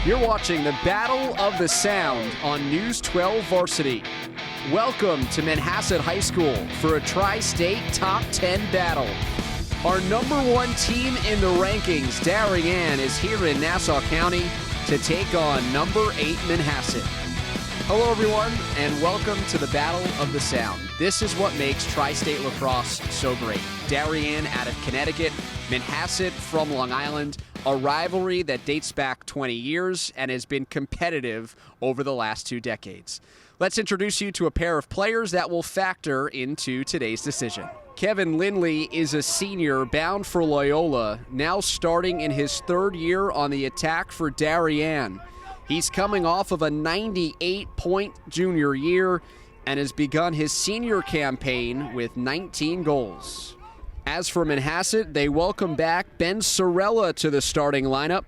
You're watching the Battle of the Sound on News 12 Varsity. Welcome to Manhasset High School for a Tri-State Top 10 battle. Our number one team in the rankings, Darien, is here in Nassau County to take on number 8 Manhasset. Hello everyone, and welcome to the Battle of the Sound. This is what makes Tri-State lacrosse so great. Darien out of Connecticut, Manhasset from Long Island, a rivalry that dates back 20 years and has been competitive over the last 2 decades. Let's introduce you to a pair of players that will factor into today's decision. Kevin Lindley is a senior bound for Loyola, now starting in his 3rd year on the attack for Darien. He's coming off of a 98-point junior year and has begun his senior campaign with 19 goals. As for Manhasset, they welcome back Ben Sorella to the starting lineup.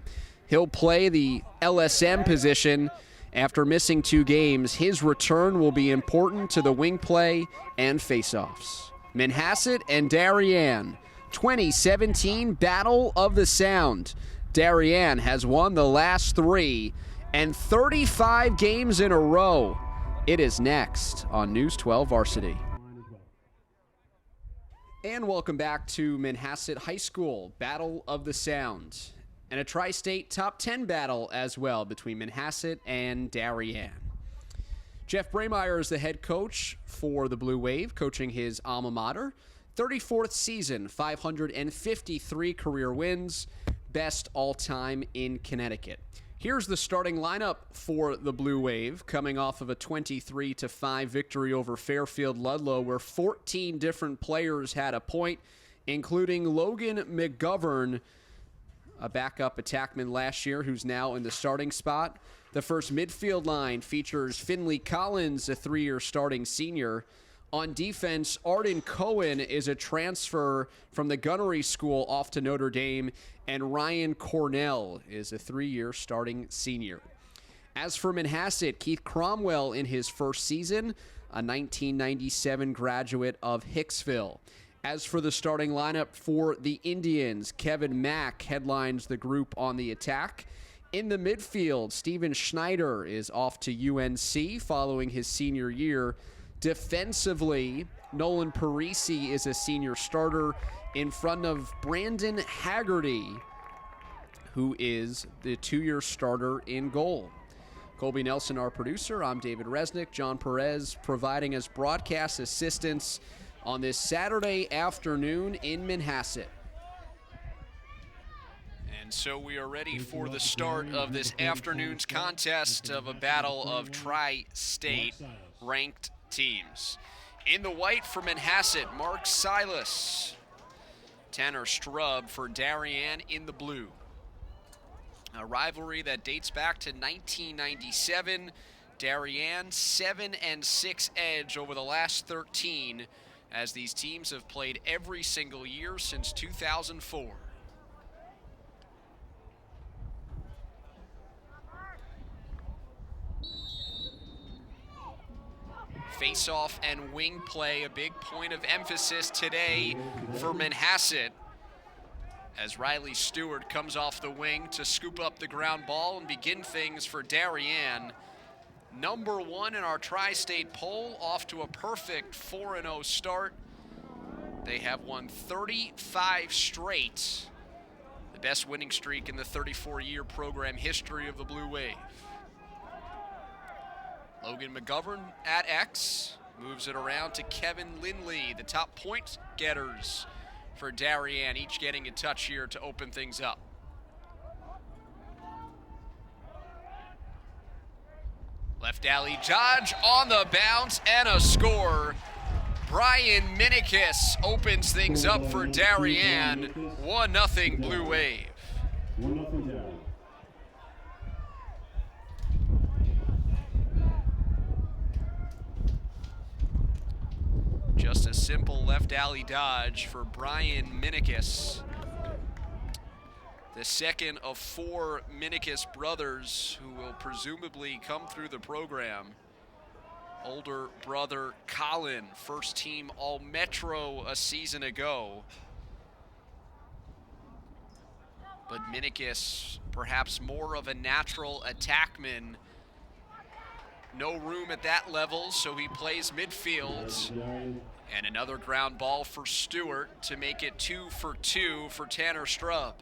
He'll play the LSM position. After missing 2 games, his return will be important to the wing play and faceoffs. Manhasset and Darien, 2017 Battle of the Sound. Darien has won the last 3 and 35 games in a row. It is next on News 12 Varsity. And welcome back to Manhasset High School, Battle of the Sound, and a Tri-State Top 10 battle as well between Manhasset and Darien. Jeff Braymeyer is the head coach for the Blue Wave, coaching his alma mater. 34th season, 553 career wins, best all-time in Connecticut. Here's the starting lineup for the Blue Wave, coming off of a 23-5 victory over Fairfield Ludlow, where 14 different players had a point, including Logan McGovern, a backup attackman last year who's now in the starting spot. The first midfield line features Finley Collins, a 3-year starting senior. On defense, Arden Cohen is a transfer from the Gunnery School off to Notre Dame, and Ryan Cornell is a 3-year starting senior. As for Manhasset, Keith Cromwell in his first season, a 1997 graduate of Hicksville. As for the starting lineup for the Indians, Kevin Mack headlines the group on the attack. In the midfield, Steven Schneider is off to UNC following his senior year. Defensively, Nolan Parisi is a senior starter in front of Brandon Haggerty, who is the 2-year starter in goal. Colby Nelson, our producer. I'm David Resnick. John Perez providing us broadcast assistance on this Saturday afternoon in Manhasset. And so we are ready for the start of this afternoon's contest of a battle of Tri-State ranked teams. In the white for Manhasset, Mark Silas. Tanner Strub for Darien in the blue. A rivalry that dates back to 1997. Darien 7-6 edge over the last 13, as these teams have played every single year since 2004. Face-off and wing play, a big point of emphasis today for Manhasset, as Riley Stewart comes off the wing to scoop up the ground ball and begin things for Darien. Number 1 in our Tri-State poll, off to a perfect 4-0 start. They have won 35 straight, the best winning streak in the 34-year program history of the Blue Wave. Logan McGovern at X, moves it around to Kevin Lindley, the top point getters for Darien, each getting a touch here to open things up. Left alley dodge on the bounce and a score. Brian Minikis opens things up for Darien, 1-0 Blue Wave. 1-0 Darien. Just a simple left alley dodge for Brian Minikis. The second of 4 Minikis brothers who will presumably come through the program. Older brother Colin, first team All-Metro a season ago. but Minikis perhaps more of a natural attackman. No room at that level, so he plays midfield. And another ground ball for Stewart to make it 2 for 2 for Tanner Strub.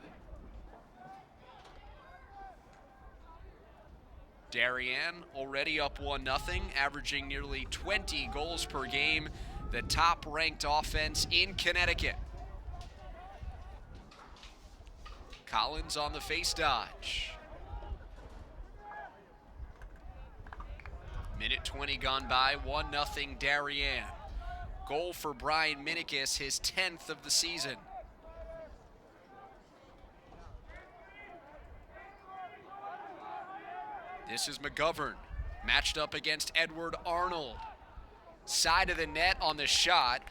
Darien already up 1-0, averaging nearly 20 goals per game, the top-ranked offense in Connecticut. Collins on the face dodge. Minute 20 gone by, 1-0 Darien. Goal for Brian Minikis, his 10th of the season. This is McGovern, matched up against Edward Arnold. Side of the net on the shot,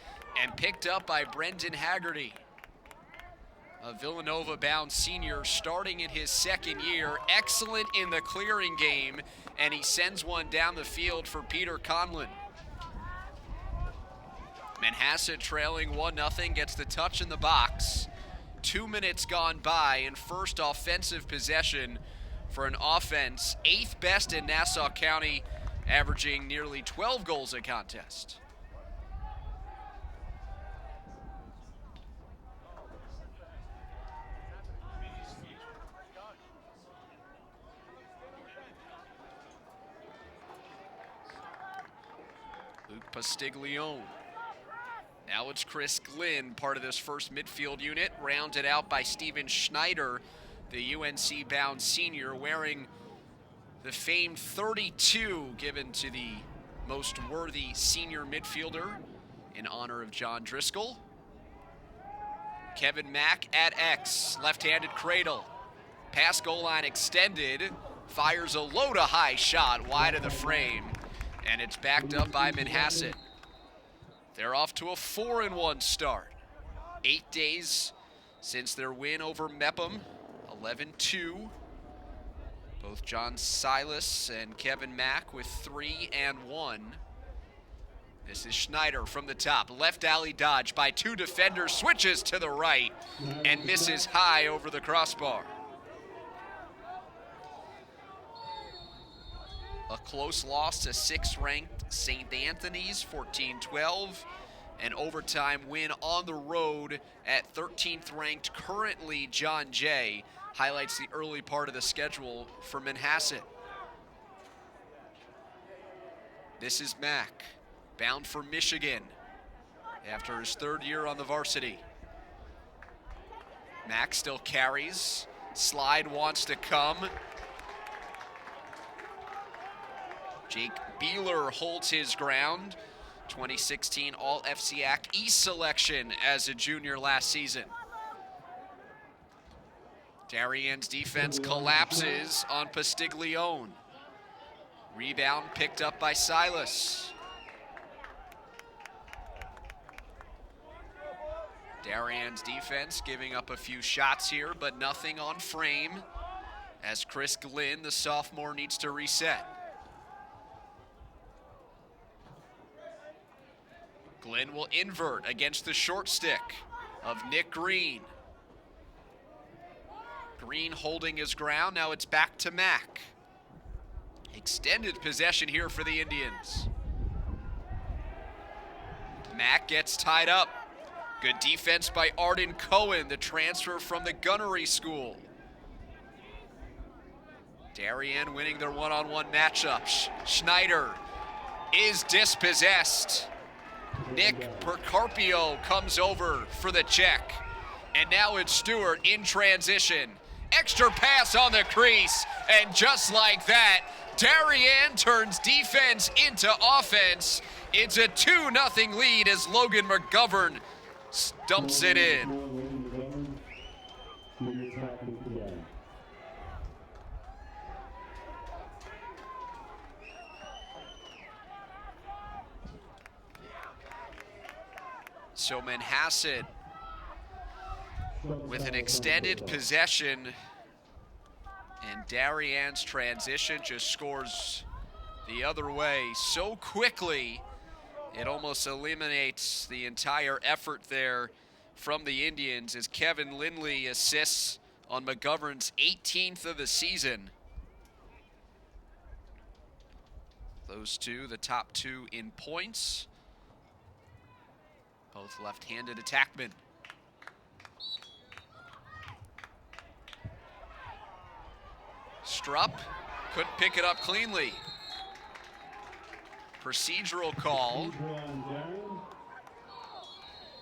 and picked up by Brendan Haggerty. A Villanova-bound senior starting in his second year, excellent in the clearing game, and he sends one down the field for Peter Conlon. Manhasset trailing 1-0, gets the touch in the box. 2 minutes gone by, and first offensive possession for an offense 8th best in Nassau County, averaging nearly 12 goals a contest. Luke Pastiglione. Now it's Chris Glynn, part of this first midfield unit, rounded out by Steven Schneider, the UNC-bound senior, wearing the famed 32 given to the most worthy senior midfielder in honor of John Driscoll. Kevin Mack at X, left-handed cradle. Pass goal line extended, fires a low-to-high shot wide of the frame, and it's backed up by Manhasset. They're off to a 4-1 start. 8 days since their win over Mepham, 11-2. Both John Silas and Kevin Mack with 3 and 1. This is Schneider from the top. Left alley dodge by 2 defenders, switches to the right and misses high over the crossbar. A close loss to 6th-ranked St. Anthony's, 14-12. An overtime win on the road at 13th-ranked, currently John Jay. Highlights the early part of the schedule for Manhasset. This is Mack, bound for Michigan after his 3rd year on the varsity. Mack still carries. Slide wants to come. Jake Beeler holds his ground. 2016 All-FCAC East selection as a junior last season. Darien's defense collapses on Pastiglione. Rebound picked up by Silas. Darien's defense giving up a few shots here, but nothing on frame, as Chris Glynn, the sophomore, needs to reset. Glynn will invert against the short stick of Nick Green. Green holding his ground. Now it's back to Mack. Extended possession here for the Indians. Mack gets tied up. Good defense by Arden Cohen, the transfer from the gunnery school. Darien winning their one-on-one matchup. Schneider is dispossessed. Nick Percarpio comes over for the check. And now it's Stewart in transition. Extra pass on the crease, and just like that, Darien turns defense into offense. It's a 2-0 lead as Logan McGovern dumps it in. So Manhasset with an extended possession, and Darien's transition just scores the other way so quickly it almost eliminates the entire effort there from the Indians, as Kevin Lindley assists on McGovern's 18th of the season. Those two, the top two in points. Both left-handed attackmen. Strupp couldn't pick it up cleanly. Procedural call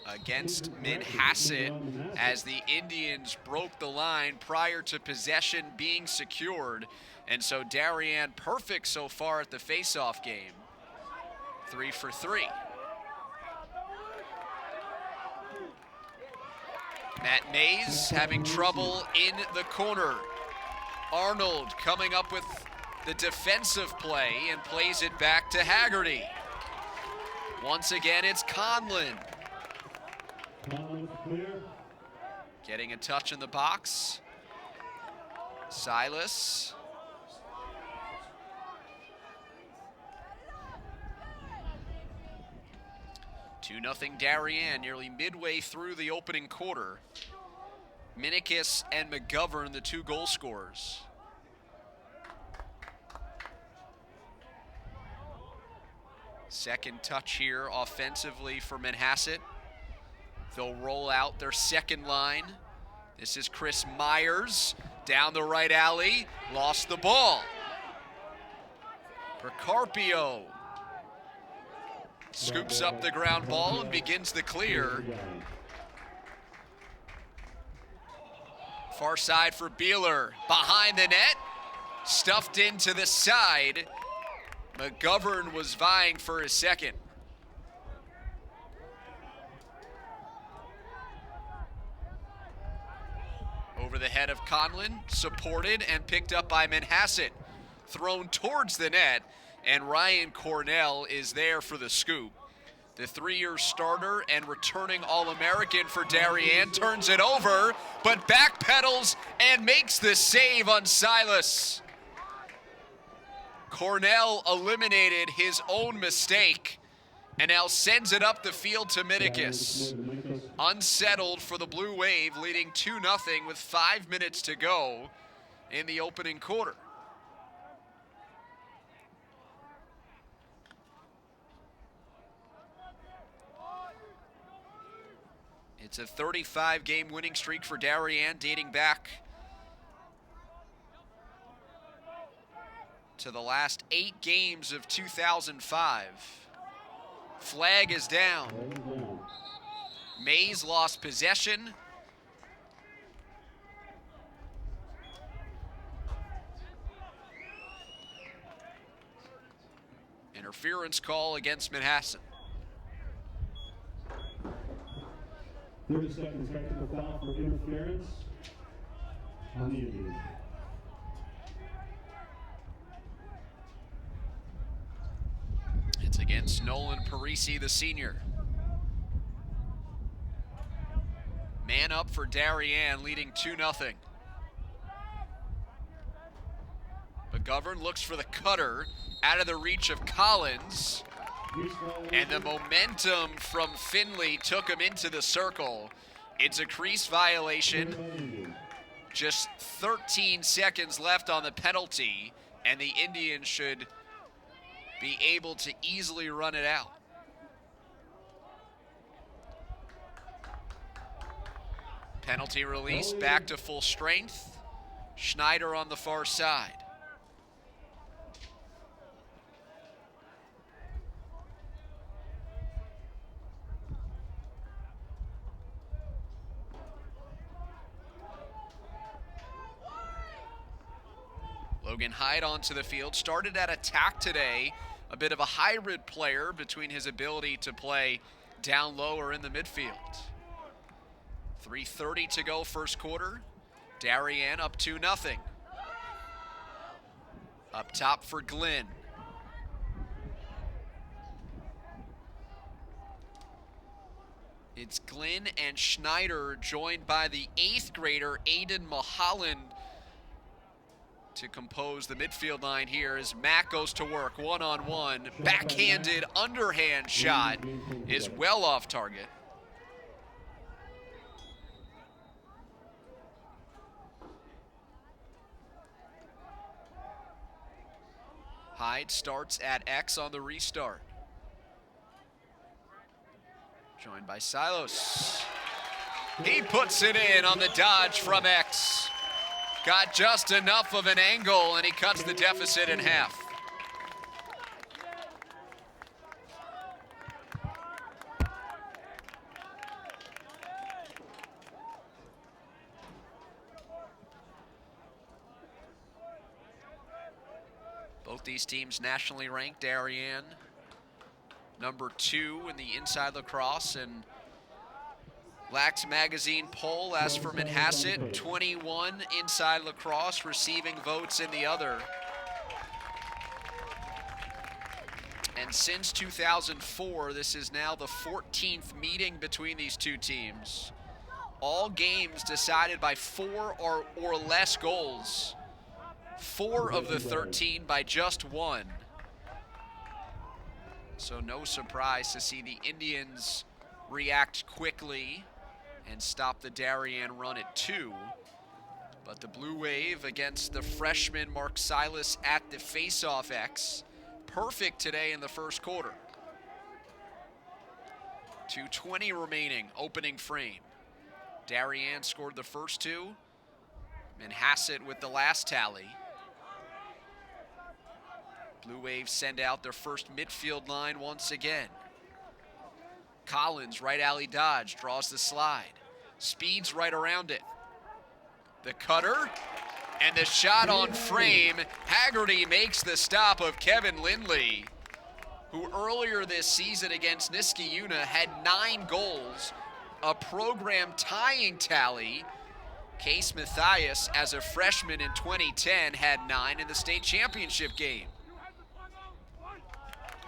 against Manhasset as the Indians broke the line prior to possession being secured. And so Darien perfect so far at the face-off game. 3 for 3. Matt Mays having trouble in the corner. Arnold coming up with the defensive play and plays it back to Haggerty. Once again, it's Conlon. Getting a touch in the box. Silas. 2-0 Darien, nearly midway through the opening quarter. Minikis and McGovern, the two goal scorers. Second touch here offensively for Manhasset. They'll roll out their second line. This is Chris Myers down the right alley, lost the ball. Percarpio scoops up the ground ball and begins the clear. Far side for Beeler, behind the net, stuffed into the side. McGovern was vying for his second. Over the head of Conlon, supported and picked up by Manhasset. Thrown towards the net, and Ryan Cornell is there for the scoop. The 3-year starter and returning All-American for Darien turns it over, but backpedals and makes the save on Silas. Cornell eliminated his own mistake and now sends it up the field to Minikis. Unsettled for the Blue Wave, leading 2-0 with 5 minutes to go in the opening quarter. It's a 35-game winning streak for Darien, dating back to the last 8 games of 2005. Flag is down. Mays lost possession. Interference call against Manhasset. 30 seconds technical foul for interference on the Indians. It's against Nolan Parisi, the senior. Man up for Darien, leading 2-0. McGovern looks for the cutter, out of the reach of Collins. And the momentum from Finley took him into the circle. It's a crease violation. Just 13 seconds left on the penalty, and the Indians should be able to easily run it out. Penalty release, back to full strength. Schneider on the far side. Logan Hyde onto the field, started at attack today, a bit of a hybrid player between his ability to play down low or in the midfield. 3:30 to go first quarter. Darien up 2-0. Up top for Glenn. It's Glenn and Schneider, joined by the 8th grader Aiden Mulholland, to compose the midfield line here as Mack goes to work one-on-one. Backhanded underhand shot is well off target. Hyde starts at X on the restart. Joined by Silos. He puts it in on the dodge from X. Got just enough of an angle, and he cuts the deficit in half. Both these teams nationally ranked. Darien, number 2 in the inside lacrosse, and Lax Magazine poll as for Manhasset, 21 inside lacrosse, receiving votes in the other. And since 2004, this is now the 14th meeting between these two teams. All games decided by 4 or less goals. 4 of the 13 by just 1. So no surprise to see the Indians react quickly and stop the Darien run at 2. But the Blue Wave against the freshman Mark Silas at the face-off X. Perfect today in the first quarter. 2:20 remaining, opening frame. Darien scored the first 2. Manhasset with the last tally. Blue Wave send out their first midfield line once again. Collins, right alley dodge, draws the slide. Speeds right around it. The cutter, and the shot on frame. Haggerty makes the stop of Kevin Lindley, who earlier this season against Niskayuna had 9 goals, a program tying tally. Case Mathias, as a freshman in 2010, had 9 in the state championship game.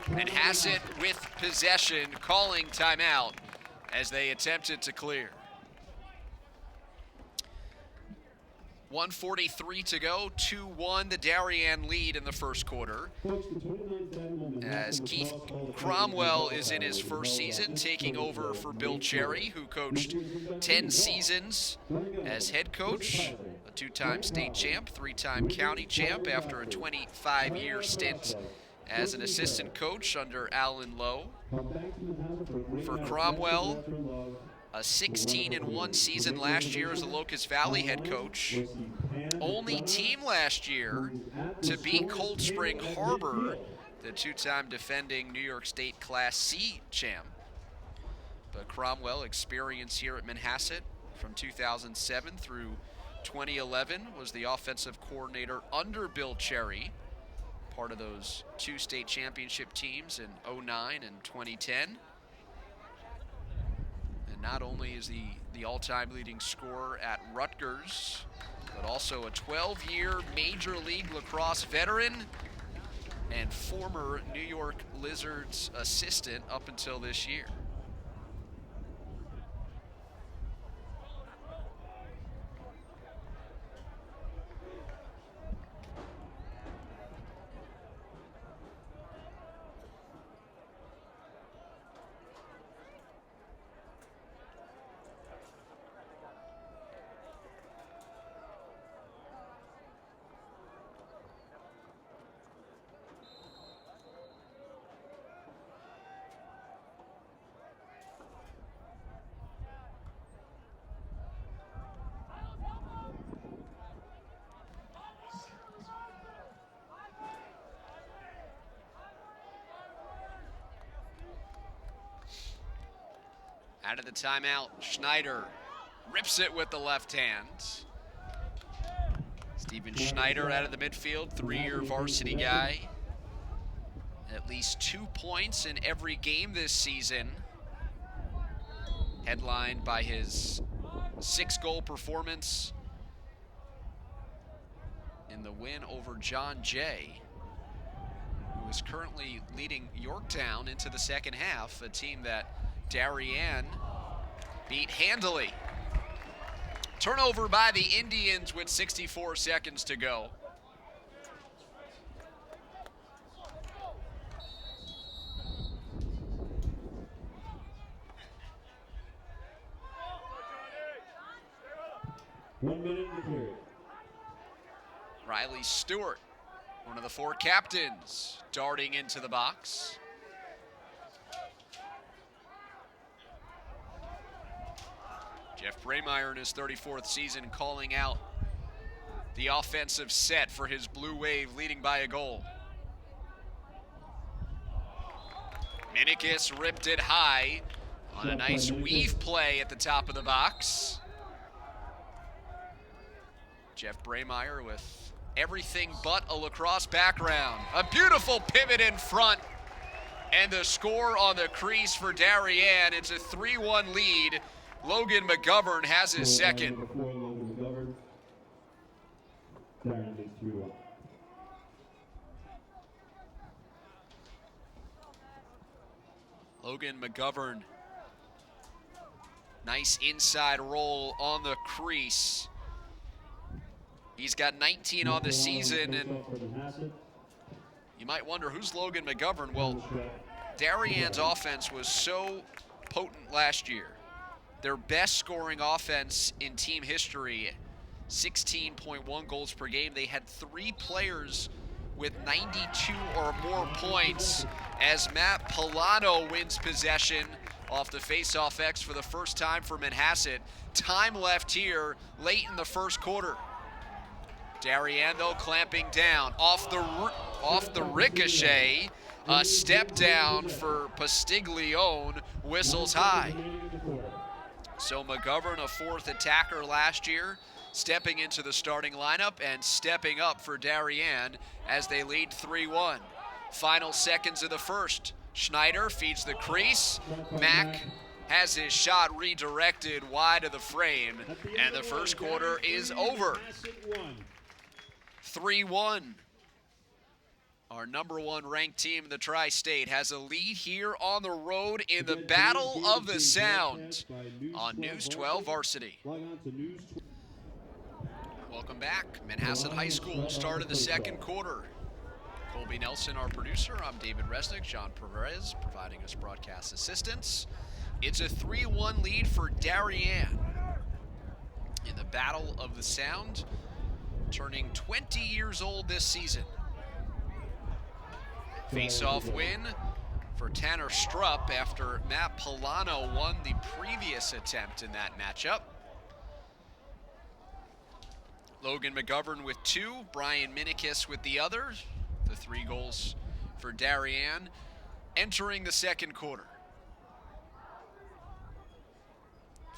Manhasset with possession, calling timeout as they attempted to clear. 1:43 to go, 2-1 the Darien lead in the first quarter. As Keith Cromwell is in his first season, taking over for Bill Cherry, who coached 10 seasons as head coach, a 2-time state champ, 3-time county champ after a 25-year stint as an assistant coach under Alan Lowe. For Cromwell, a 16-1 season last year as a Locust Valley head coach. Only team last year to beat Cold Spring Harbor, the 2-time defending New York State Class C champ. But Cromwell, experience here at Manhasset from 2007 through 2011, was the offensive coordinator under Bill Cherry, part of those 2 state championship teams in 2009 and 2010. And not only is the all-time leading scorer at Rutgers, but also a 12-year Major League Lacrosse veteran and former New York Lizards assistant up until this year. Out of the timeout, Schneider rips it with the left hand. Steven Schneider out of the midfield, 3-year varsity guy. At least 2 points in every game this season. Headlined by his 6-goal performance in the win over John Jay, who is currently leading Yorktown into the second half, a team that Darien beat handily. Turnover by the Indians with 64 seconds to go. One minute in the period. Riley Stewart One of the four captains darting into the box. Jeff Braymeyer in his 34th season calling out the offensive set for his Blue Wave, leading by a goal. Minikis ripped it high on a nice weave play at the top of the box. Jeff Braymeyer with everything but a lacrosse background. A beautiful pivot in front, and the score on the crease for Darien. It's a 3-1 lead. Logan McGovern has his second. Logan McGovern, nice inside roll on the crease. He's got 19 on the season, and you might wonder, who's Logan McGovern? Well, Darien's offense was so potent last year. Their best scoring offense in team history, 16.1 goals per game. They had 3 players with 92 or more points as Matt Polano wins possession off the face-off X for the first time for Manhasset. Time left here late in the first quarter. Darien, though, clamping down. Off the ricochet, a step down for Pastiglione, whistles high. So McGovern, a 4th attacker last year, stepping into the starting lineup and stepping up for Darien as they lead 3-1. Final seconds of the first. Schneider feeds the crease. Mack has his shot redirected wide of the frame, and the first quarter is over. 3-1. Our number 1 ranked team in the Tri-State has a lead here on the road in the Battle of the Sound on News 12 Varsity. Welcome back. Manhasset High School started the second quarter. Colby Nelson, our producer. I'm David Resnick. John Perez providing us broadcast assistance. It's a 3-1 lead for Darien in the Battle of the Sound, turning 20 years old this season. Face-off win for Tanner Strupp after Matt Polano won the previous attempt in that matchup. Logan McGovern with 2, Brian Minikis with the other. The 3 goals for Darien entering the second quarter.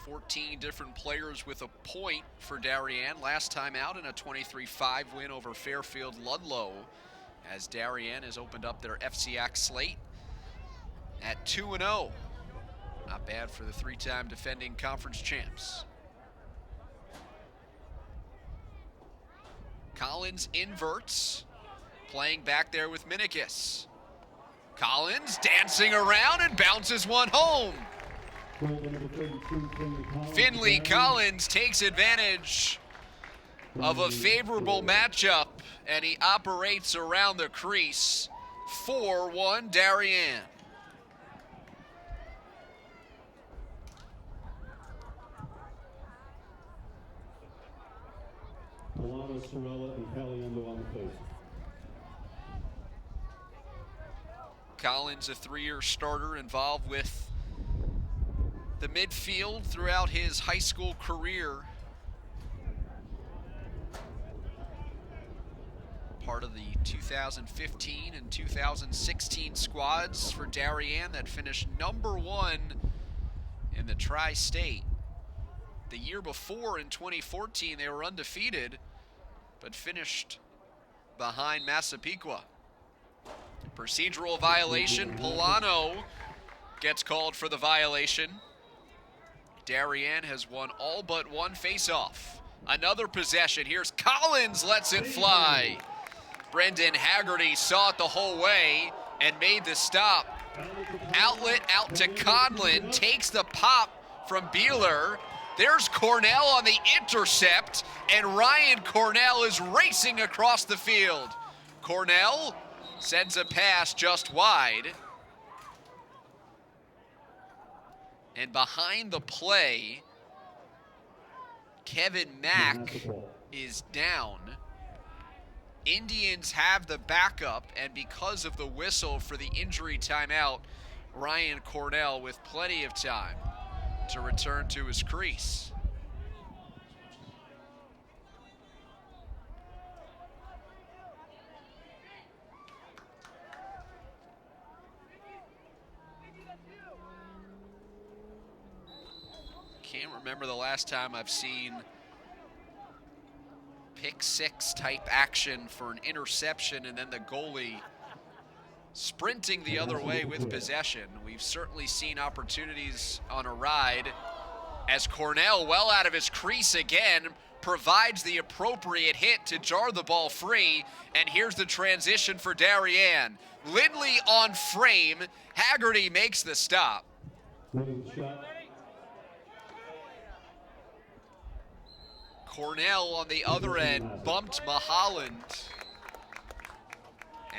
14 different players with a point for Darien. Last time out in a 23-5 win over Fairfield Ludlow, as Darien has opened up their FCX slate at 2-0. Not bad for the 3-time defending conference champs. Collins inverts, playing back there with Minikis. Collins dancing around and bounces one home. Finley Collins takes advantage of a favorable matchup, and he operates around the crease. 4-1 Darien. Polano, Sorella, and Caliendo on the face. Collins, a 3-year starter involved with the midfield throughout his high school career. Part of the 2015 and 2016 squads for Darien that finished number 1 in the Tri-State. The year before, in 2014, they were undefeated, but finished behind Massapequa. Procedural violation. Polano gets called for the violation. Darien has won all but one face-off. Another possession. Here's Collins, lets it fly. Brendan Haggerty saw it the whole way and made the stop. Outlet out to Conlon, takes the pop from Beeler. There's Cornell on the intercept, and Ryan Cornell is racing across the field. Cornell sends a pass just wide. And behind the play, Kevin Mack is down Indians have the backup, and because of the whistle for the injury timeout, Ryan Cornell with plenty of time to return to his crease. Can't remember the last time I've seen pick six type action for an interception and then the goalie sprinting the other way with possession. We've certainly seen opportunities on a ride as Cornell, well out of his crease again, provides the appropriate hit to jar the ball free. And here's the transition for Darien. Lindley on frame. Haggerty makes the stop. Cornell on the other end bumped Mahaland.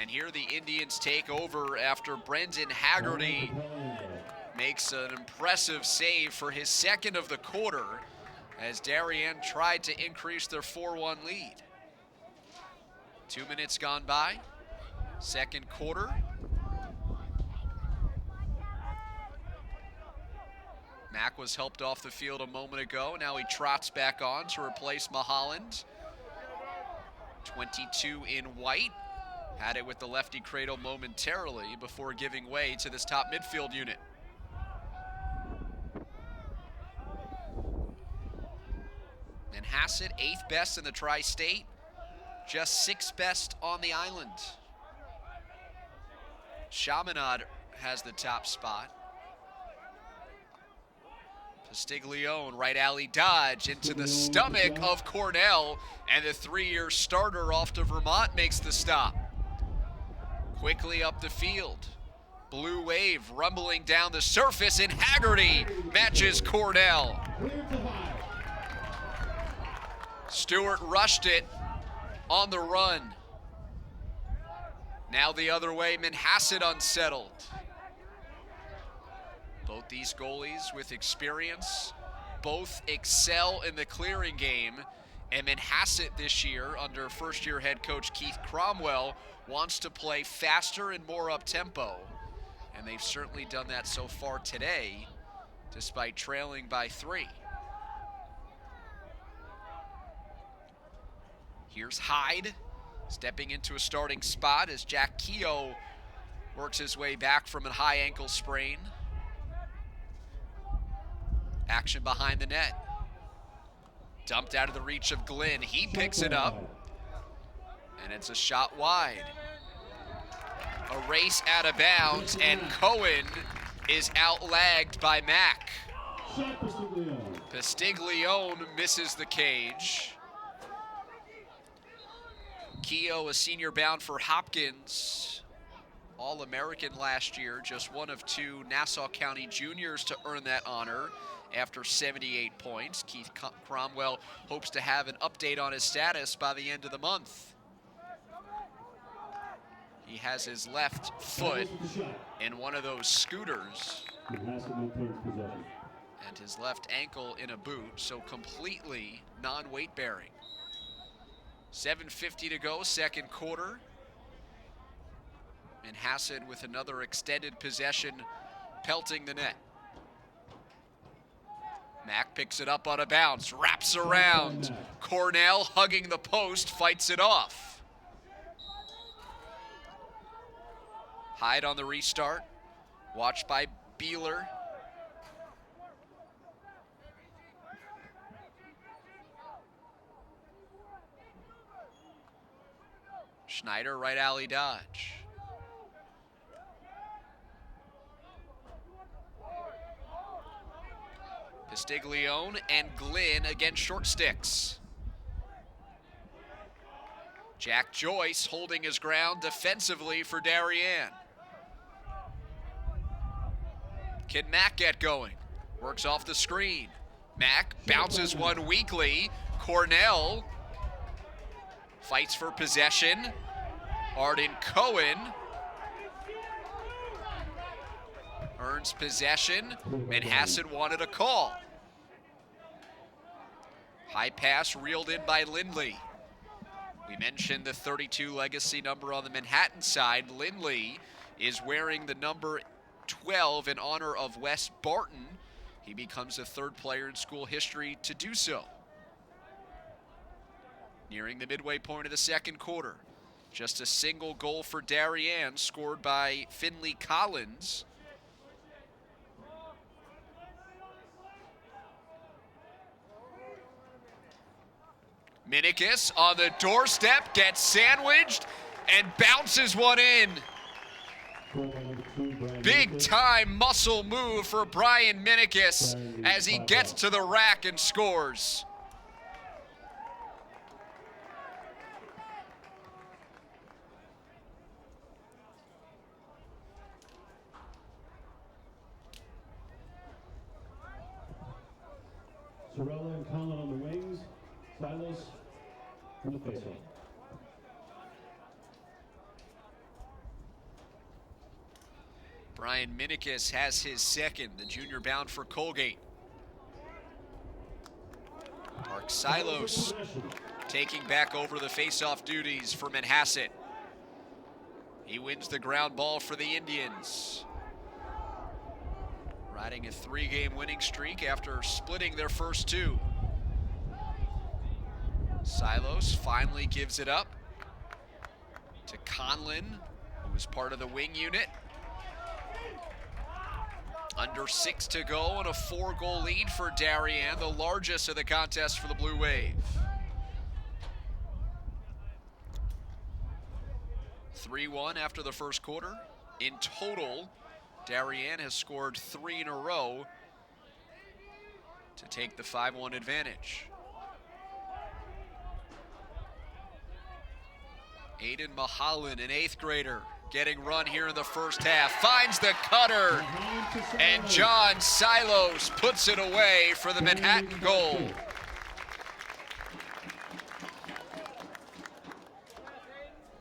And here the Indians take over after Brendan Haggerty makes an impressive save for his second of the quarter as Darien tried to increase their 4-1 lead. 2 minutes gone by, second quarter. Mack was helped off the field a moment ago. Now he trots back on to replace Mahaland. 22 in white. Had it with the lefty cradle momentarily before giving way to this top midfield unit. Manhasset, 8th best in the tri-state, just 6th best on the island. Chaminade has the top spot. Pastiglione, right alley dodge into the stomach of Cornell, and the 3-year starter off to Vermont makes the stop. Quickly up the field. Blue wave rumbling down the surface, and Haggerty matches Cornell. Stewart rushed it on the run. Now the other way, Manhasset unsettled. Both these goalies with experience, both excel in the clearing game, and Manhasset this year, under first-year head coach Keith Cromwell, wants to play faster and more up-tempo, and they've certainly done that so far today, despite trailing by 3. Here's Hyde, stepping into a starting spot as Jack Keogh works his way back from a high ankle sprain. Action behind the net. Dumped out of the reach of Glynn. He picks it up, and it's a shot wide. A race out of bounds, and Cohen is outlagged by Mack. Pastiglione misses the cage. Keogh, a senior bound for Hopkins, All-American last year, just one of 2 Nassau County juniors to earn that honor after 78 points. Keith Cromwell hopes to have an update on his status by the end of the month. He has his left foot in one of those scooters and his left ankle in a boot, so completely non-weight bearing. 7:50 to go, second quarter. Manhasset with another extended possession, pelting the net. Mack picks it up on a bounce, wraps around. Cornell hugging the post, fights it off. Hyde on the restart, watched by Beeler. Schneider, right alley dodge. Pastiglione and Glynn against short sticks. Jack Joyce holding his ground defensively for Darien. Can Mack get going? Works off the screen. Mack bounces one weakly. Cornell fights for possession. Arden Cohen earns possession. Manhasset wanted a call. High pass reeled in by Lindley. We mentioned the 32 legacy number on the Manhattan side. Lindley is wearing the number 12 in honor of Wes Barton. He becomes the third player in school history to do so. Nearing the midway point of the second quarter. Just a single goal for Darien, scored by Finley Collins. Minikis on the doorstep, gets sandwiched and bounces one in. Big time muscle move for Brian Minikis as he gets to the rack and scores. Sorella and Conlon on the wings. Silos from the faceoff. Brian Minikis has his second, the junior bound for Colgate. Mark Silos taking back over the faceoff duties for Manhasset. He wins the ground ball for the Indians. Riding a 3-game winning streak after splitting their first 2. Silos finally gives it up to Conlon, who was part of the wing unit. Under 6 to go and a 4-goal lead for Darien, the largest of the contest for the Blue Wave. 3-1 after the first quarter. In total, Darien has scored 3 in a row to take the 5-1 advantage. Aiden Mahalan, an 8th grader, getting run here in the first half, finds the cutter, and John Silos puts it away for the Manhattan goal.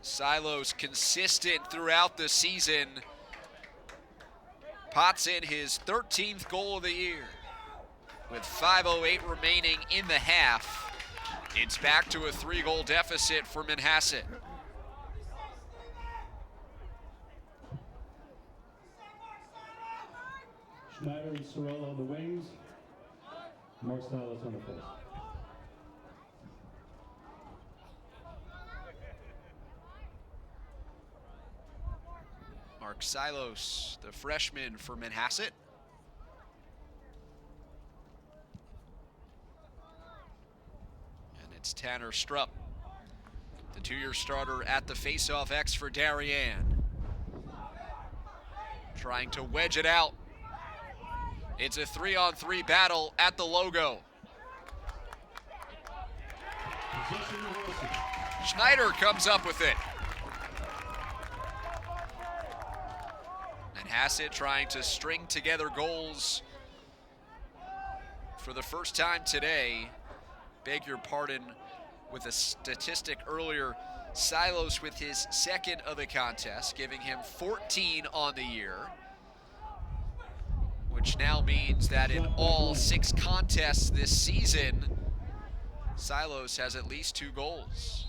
Silos consistent throughout the season, pots in his 13th goal of the year. With 5:08 remaining in the half, it's back to a 3-goal deficit for Manhasset. Schneider and Sorella on the wings. Mark Silas on the face. Mark Silos, the freshman for Manhasset. And it's Tanner Strupp, the 2-year starter at the faceoff X for Darien. Trying to wedge it out. It's a 3-on-3 battle at the logo. Schneider comes up with it. Manhasset trying to string together goals for the first time today. Beg your pardon with a statistic earlier. Silos with his second of the contest, giving him 14 on the year, which now means that in all 6 contests this season, Silos has at least 2 goals.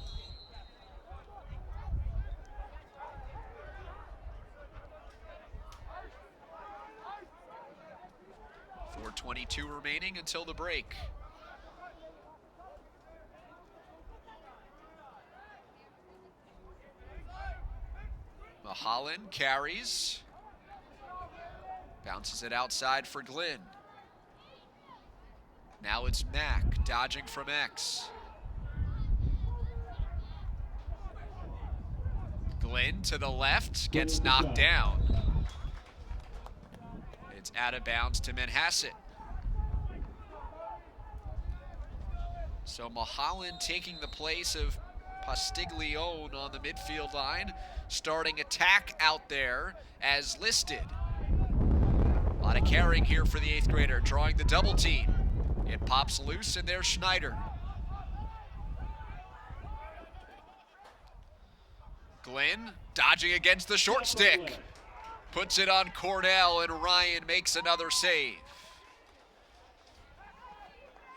.422 remaining until the break. Mahalan carries. Bounces it outside for Glenn. Now it's Mack dodging from X. Glenn to the left, gets knocked down. It's out of bounds to Manhasset. So Mahalan taking the place of Pastiglione on the midfield line, starting attack out there as listed. A lot of carrying here for the 8th grader, drawing the double team. It pops loose, and there's Schneider. Glenn dodging against the short stick. Puts it on Cornell, and Ryan makes another save.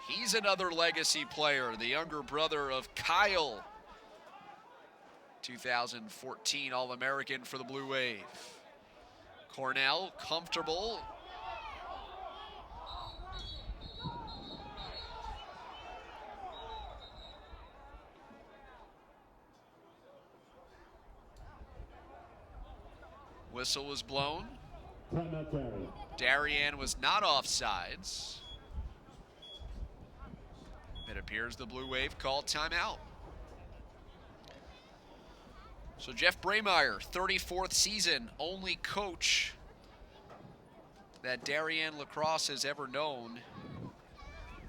He's another legacy player, the younger brother of Kyle, 2014 All-American for the Blue Wave. Cornell, comfortable. Whistle was blown. Timeout, Darien. Darien was not offsides. It appears the Blue Wave called timeout. So Jeff Braymeyer, 34th season, only coach that Darien lacrosse has ever known.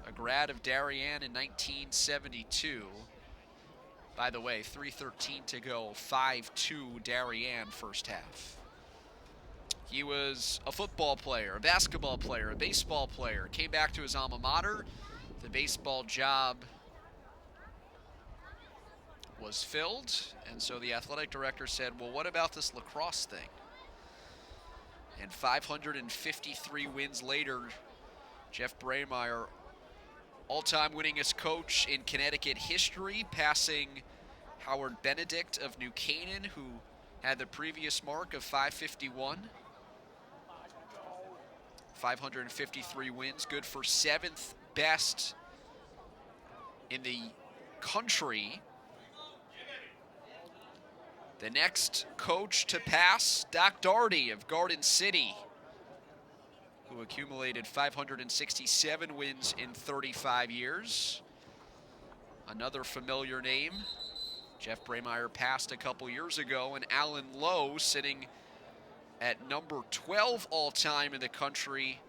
A grad of Darien in 1972. By the way, 3:13 to go, 5-2 Darien first half. He was a football player, a basketball player, a baseball player, came back to his alma mater. The baseball job was filled, and so the athletic director said, well, what about this lacrosse thing? And 553 wins later, Jeff Braymeyer, all-time winningest coach in Connecticut history, passing Howard Benedict of New Canaan, who had the previous mark of 551. 553 wins, good for 7th best in the country. The next coach to pass, Doc Daugherty of Garden City, who accumulated 567 wins in 35 years. Another familiar name, Jeff Braymeyer passed a couple years ago, and Alan Lowe sitting at number 12 all-time in the country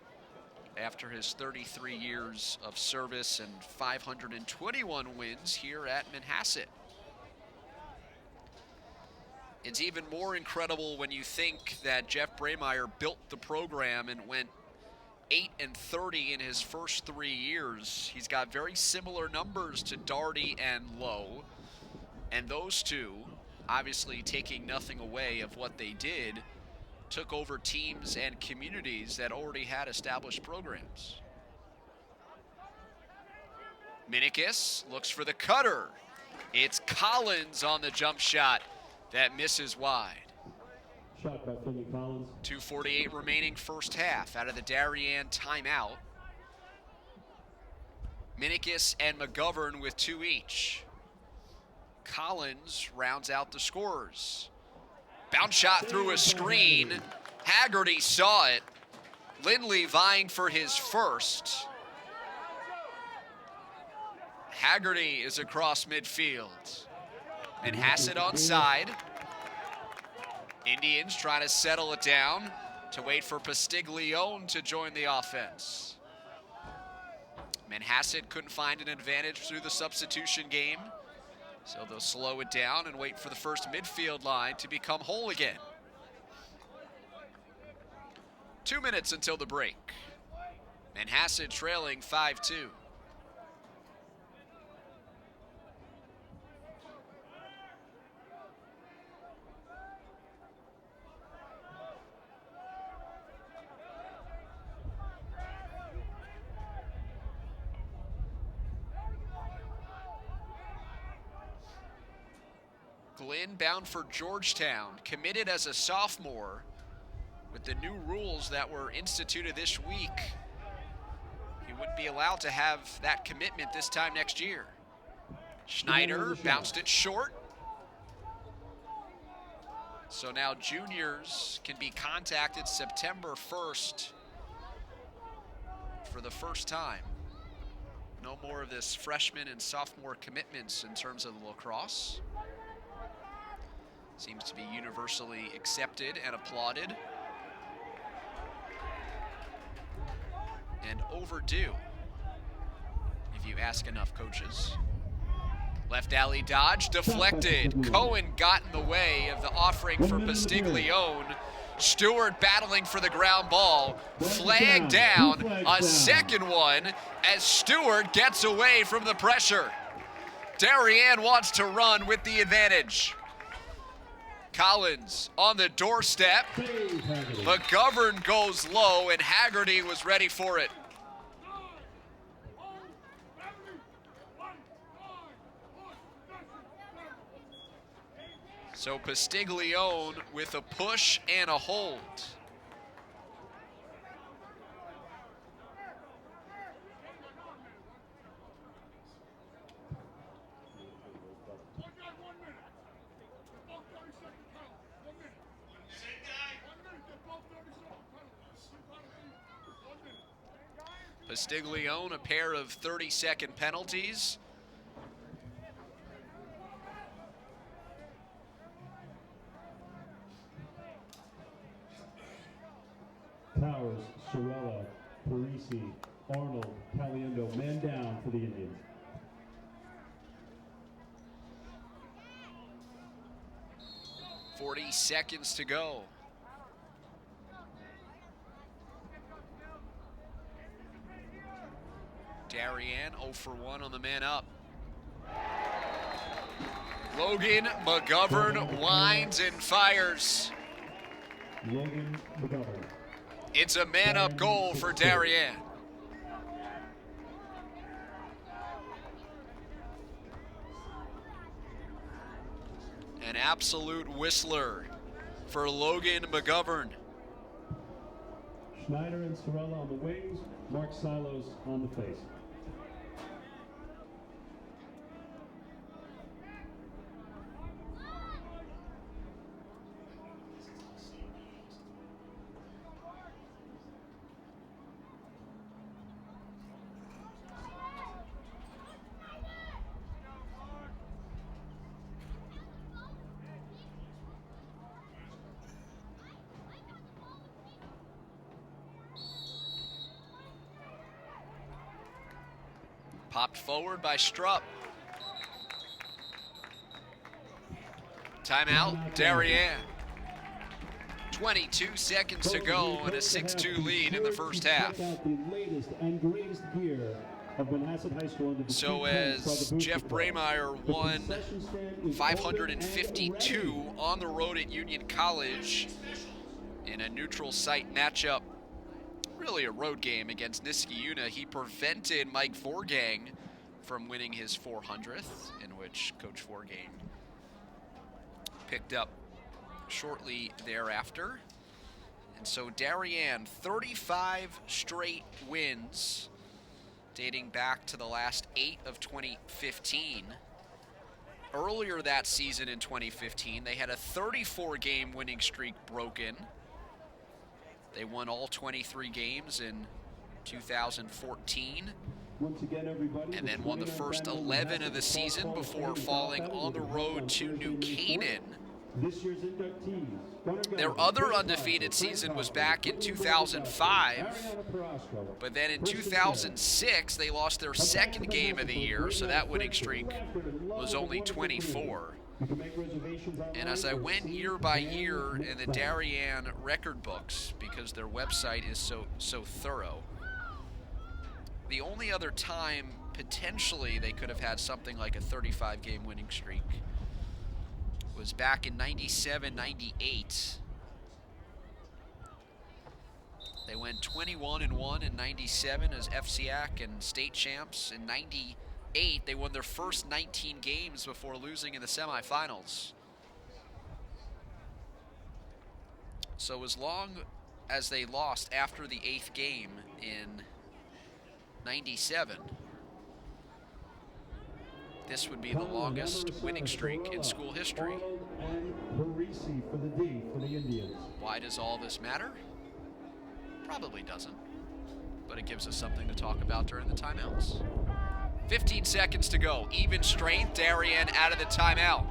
after his 33 years of service and 521 wins here at Manhasset. It's even more incredible when you think that Jeff Braymeyer built the program and went 8-30 in his first 3 years. He's got very similar numbers to Daugherty and Lowe, and those two, obviously taking nothing away of what they did, took over teams and communities that already had established programs. Minikis looks for the cutter. It's Collins on the jump shot that misses wide. Shot by Finney Collins. 2:48 remaining first half out of the Darien timeout. Minikis and McGovern with 2 each. Collins rounds out the scorers. Bounce shot through a screen. Haggerty saw it. Lindley vying for his first. Haggerty is across midfield. Manhasset onside. Indians trying to settle it down to wait for Pastiglione to join the offense. Manhasset couldn't find an advantage through the substitution game, so they'll slow it down and wait for the first midfield line to become whole again. 2 minutes until the break. Manhasset trailing 5-2. Glenn bound for Georgetown, committed as a sophomore. With the new rules that were instituted this week, he wouldn't be allowed to have that commitment this time next year. Schneider bounced it short. So now juniors can be contacted September 1st for the first time. No more of this freshman and sophomore commitments in terms of the lacrosse. Seems to be universally accepted and applauded. And overdue, if you ask enough coaches. Left alley dodge, deflected. Cohen got in the way of the offering for Pastiglione. Stewart battling for the ground ball. Flag down, a second one as Stewart gets away from the pressure. Darien wants to run with the advantage. Collins on the doorstep. McGovern goes low, and Haggerty was ready for it. So Pastiglione with a push and a hold. Pastiglione, a pair of 30-second penalties. Powers, Sorella, Parisi, Arnold, Caliendo, man down for the Indians. .40 seconds to go. Darien 0 for 1 on the man up. Logan McGovern winds and fires. Logan McGovern. It's a man-up goal for Darien. An absolute whistler for Logan McGovern. Schneider and Sorella on the wings, Mark Silos on the face. Popped forward by Strupp. Timeout, Darien. 22 seconds to go and a 6-2 lead in the first half. So as Jeff Braymeyer won 552 on the road at Union College in a neutral site matchup, really a road game against Niskayuna, he prevented Mike Vorgang from winning his 400th, in which Coach Vorgang picked up shortly thereafter. And so Darien, 35 straight wins dating back to the last 8 of 2015. Earlier that season in 2015, they had a 34-game winning streak broken. They won all 23 games in 2014. Once again, everybody, and then won the first 11 of the season before falling on the road to New Canaan. This year's inductees. Their other undefeated season was back in 2005, but then in 2006 they lost their second game of the year, so that winning streak was only 24. And as I went year by year in the Darien record books, because their website is so thorough, the only other time potentially they could have had something like a 35-game winning streak was back in 97-98. They went 21-1 in 97 as FCAC and state champs. In 98, they won their first 19 games before losing in the semifinals. So as long as they lost after the 8th game in 97, this would be the longest winning streak in school history. Why does all this matter? Probably doesn't, but it gives us something to talk about during the timeouts. 15 seconds to go, even strength, Darien out of the timeout.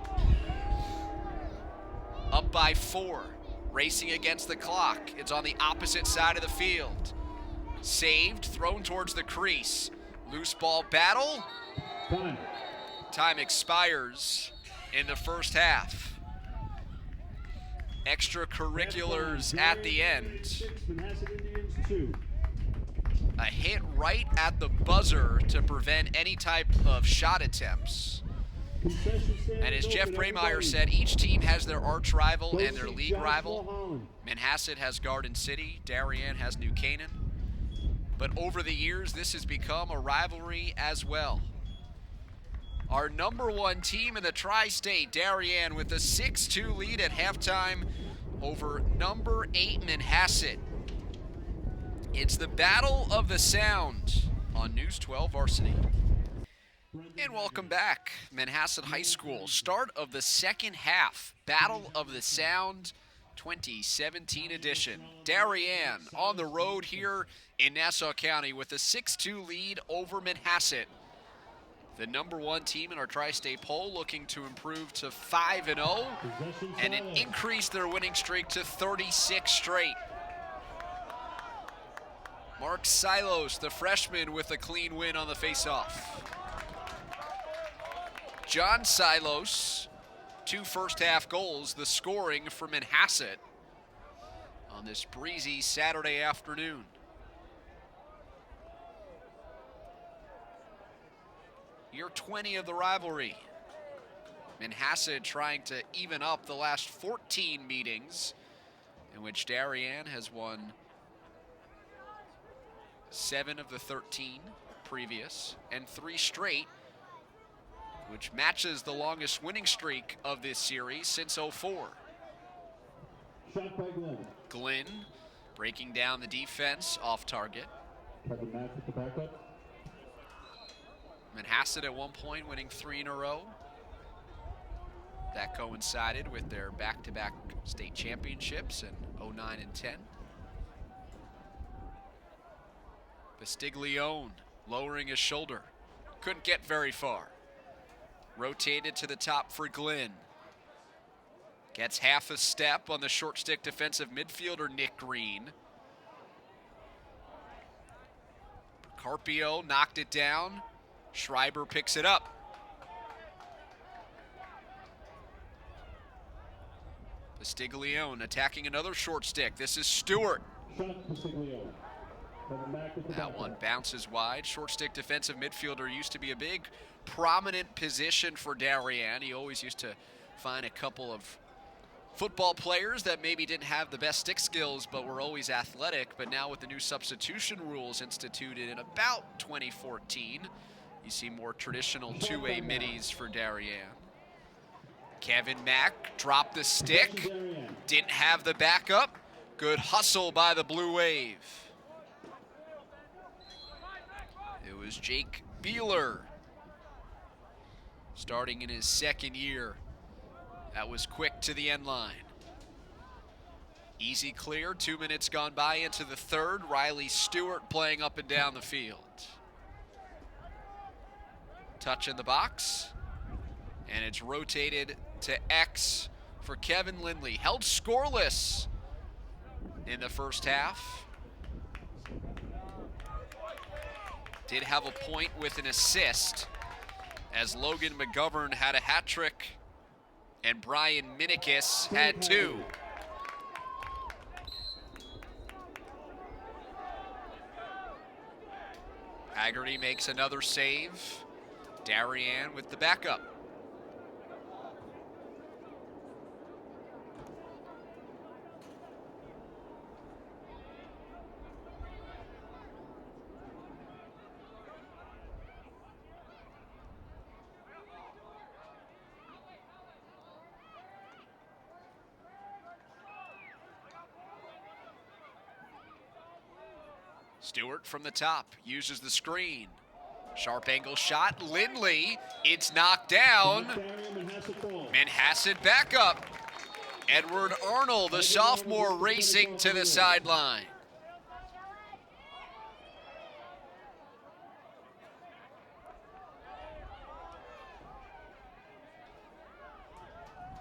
Up by 4, racing against the clock. It's on the opposite side of the field. Saved, thrown towards the crease. Loose ball battle. Time expires in the first half. Extracurriculars at the end. A hit right at the buzzer to prevent any type of shot attempts. And as Jeff Braymeyer said, each team has their arch rival and their league rival. Manhasset has Garden City, Darien has New Canaan. But over the years, this has become a rivalry as well. our #1 team in the Tri-State, Darien, with a 6-2 lead at halftime over #8 Manhasset. It's the Battle of the Sound on News 12 Varsity. And welcome back, Manhasset High School. Start of the second half, Battle of the Sound 2017 edition. Darien on the road here in Nassau County with a 6-2 lead over Manhasset. The #1 team in our Tri-State poll looking to improve to 5-0 and increase their winning streak to 36 straight. Mark Silos, the freshman, with a clean win on the faceoff. John Silos, 2 first-half goals, the scoring for Manhasset on this breezy Saturday afternoon. Year 20 of the rivalry. Manhasset trying to even up the last 14 meetings in which Darien has won 7 of the 13 previous and 3 straight, which matches the longest winning streak of this series since '04. Shot by Glenn. Glenn breaking down the defense off target. Kevin Mack with the backup. Manhasset at one point winning 3 in a row. That coincided with their back-to-back state championships in '09 and '10. Bastiglione lowering his shoulder. Couldn't get very far. Rotated to the top for Glenn. Gets half a step on the short stick defensive midfielder Nick Green. Carpio knocked it down. Schreiber picks it up. Bastiglione attacking another short stick. This is Stewart. Shot Bastiglione. Kevin Mack with the That backup. one bounces wide. Short stick defensive midfielder used to be a big, prominent position for Darien. He always used to find a couple of football players that maybe didn't have the best stick skills but were always athletic. But now with the new substitution rules instituted in about 2014, you see more traditional 2A middies for Darien. Kevin Mack dropped the stick. Didn't have the backup. Good hustle by the Blue Wave. It was Jake Beeler, starting in his second year. That was quick to the end line. Easy clear, 2 minutes gone by into the third. Riley Stewart playing up and down the field. Touch in the box, and it's rotated to X for Kevin Lindley. Held scoreless in the first half. Did have a point with an assist as Logan McGovern had a hat trick and Brian Minikis had 2. Haggerty makes another save. Darien with the backup. Stewart from the top uses the screen. Sharp angle shot. Lindley, it's knocked down. Manhasset back up. Edward Arnold, the sophomore, racing to the sideline.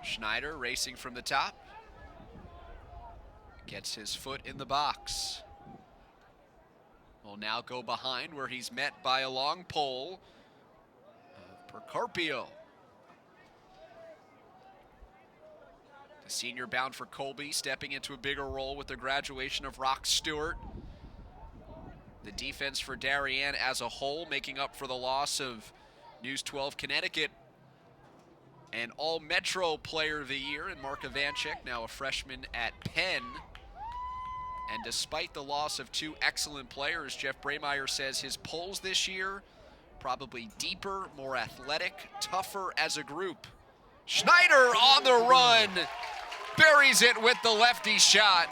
Schneider racing from the top. Gets his foot in the box. Will now go behind where he's met by a long pole of Percarpio. The senior bound for Colby, stepping into a bigger role with the graduation of Rock Stewart. The defense for Darien as a whole, making up for the loss of News 12 Connecticut and All-Metro Player of the Year in Mark Ivanchik, now a freshman at Penn. And despite the loss of 2 excellent players, Jeff Braymeyer says his polls this year probably deeper, more athletic, tougher as a group. Schneider on the run, buries it with the lefty shot.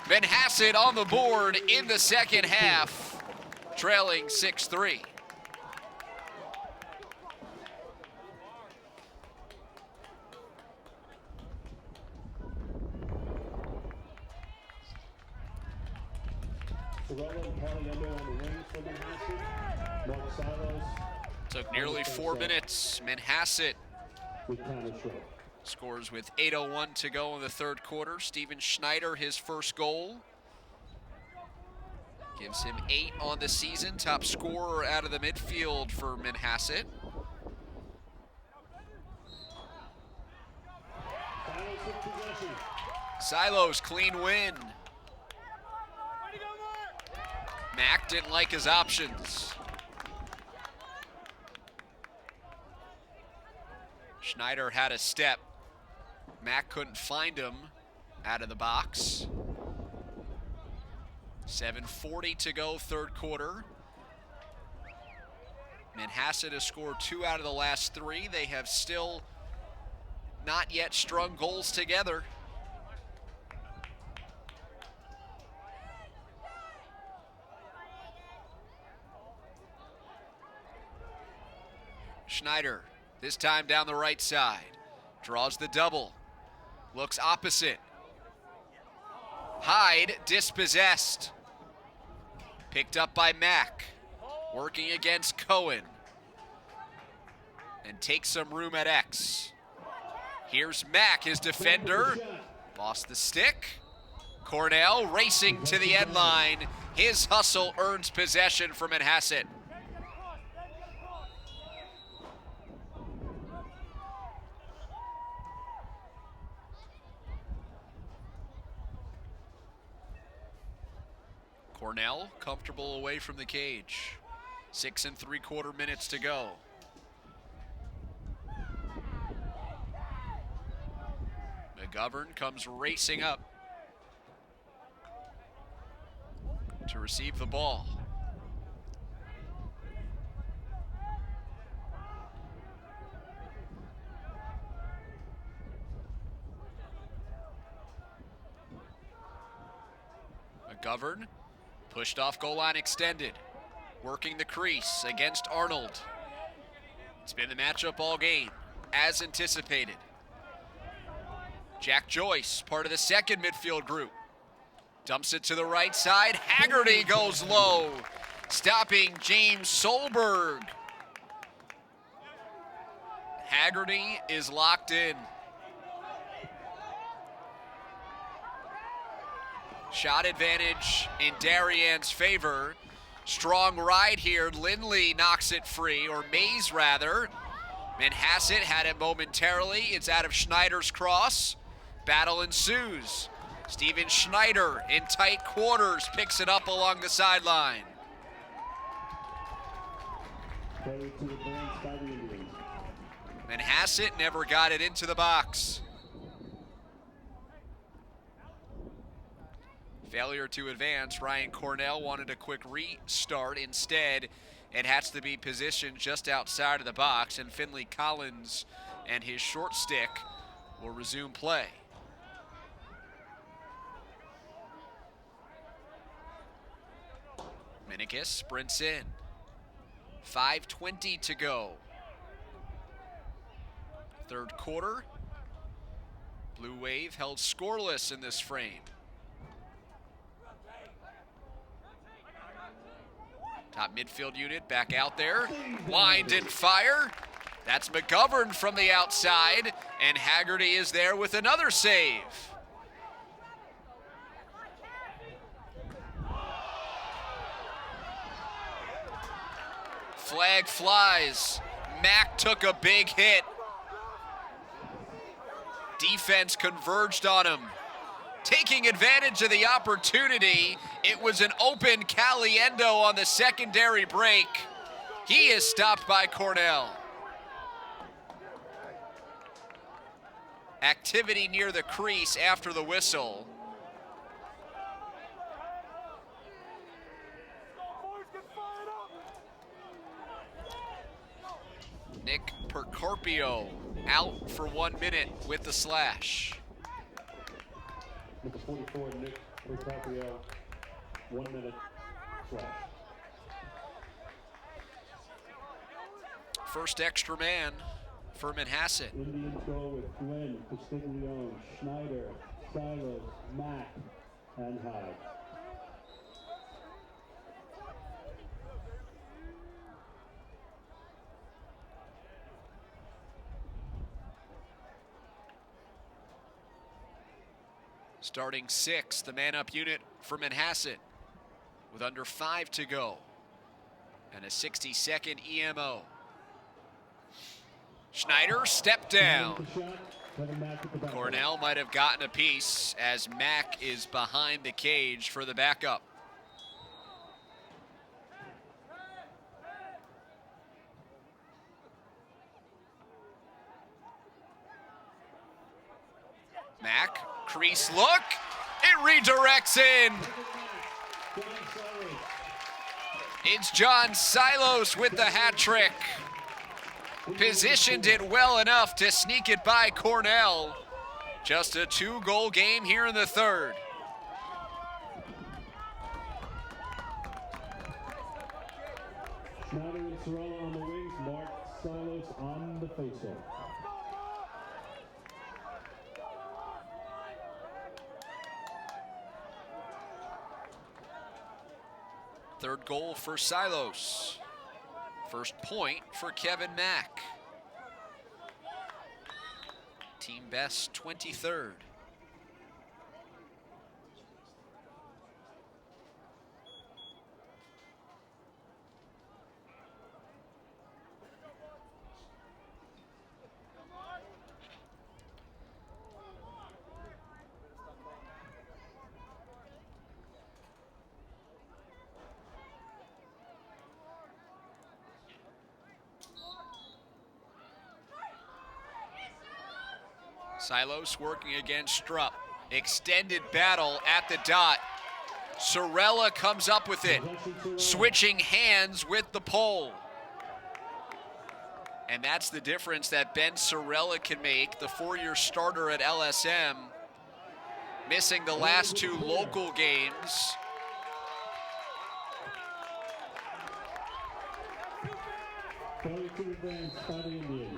Manhasset on the board in the second half, trailing 6-3. Took nearly 4 minutes. Manhasset scores with 8:01 to go in the third quarter. Steven Schneider, his first goal. Gives him 8 on the season. Top scorer out of the midfield for Manhasset. Silos, clean win. Mack didn't like his options. Schneider had a step. Mack couldn't find him out of the box. 7:40 to go, third quarter. Manhasset has scored 2 out of the last 3. They have still not yet strung goals together. Schneider, this time down the right side, draws the double, looks opposite. Hyde dispossessed. Picked up by Mack, working against Cohen. And takes some room at X. Here's Mack, his defender, lost the stick. Cornell racing to the end line. His hustle earns possession for Manhasset. Cornell comfortable away from the cage. 6 3/4 minutes to go. McGovern comes racing up to receive the ball. McGovern pushed off goal line extended, working the crease against Arnold. It's been the matchup all game, as anticipated. Jack Joyce, part of the second midfield group, dumps it to the right side. Haggerty goes low, stopping James Solberg. Haggerty is locked in. Shot advantage in Darien's favor. Strong ride here. Lindley knocks it free, or Mays rather. Manhasset had it momentarily. It's out of Schneider's cross. Battle ensues. Steven Schneider in tight quarters picks it up along the sideline. Manhasset never got it into the box. Failure to advance. Ryan Cornell wanted a quick restart. Instead, it has to be positioned just outside of the box, and Finley Collins and his short stick will resume play. Minikis sprints in. 5:20 to go. Third quarter. Blue Wave held scoreless in this frame. Top midfield unit back out there. Line didn't fire. That's McGovern from the outside, and Haggerty is there with another save. Flag flies. Mack took a big hit. Defense converged on him. Taking advantage of the opportunity, it was an open Caliendo on the secondary break. He is stopped by Cornell. Activity near the crease after the whistle. Nick Percarpio out for 1 minute with the slash. Number 44, Nick Procopio, 1 minute slash. First extra man for Manhasset. Indians go with Glenn, Castiglione, Schneider, Silos, Mack, and Hyde. Starting 6, the man-up unit for Manhasset with under 5 to go and a 60-second EMO. Schneider step down. Cornell might have gotten a piece as Mack is behind the cage for the backup. Mack, crease look, it redirects in. It's John Silos with the hat trick. Positioned it well enough to sneak it by Cornell. Just a 2-goal game here in the third. Schneider and Sorella on the wings, Mark Silos on the faceoff. Third goal for Silos. First point for Kevin Mack. Team best 23rd. Silos working against Strupp. Extended battle at the dot. Sorella comes up with it. Switching hands with the pole. And that's the difference that Ben Sorella can make, the 4-year starter at LSM. Missing the last 2 local games.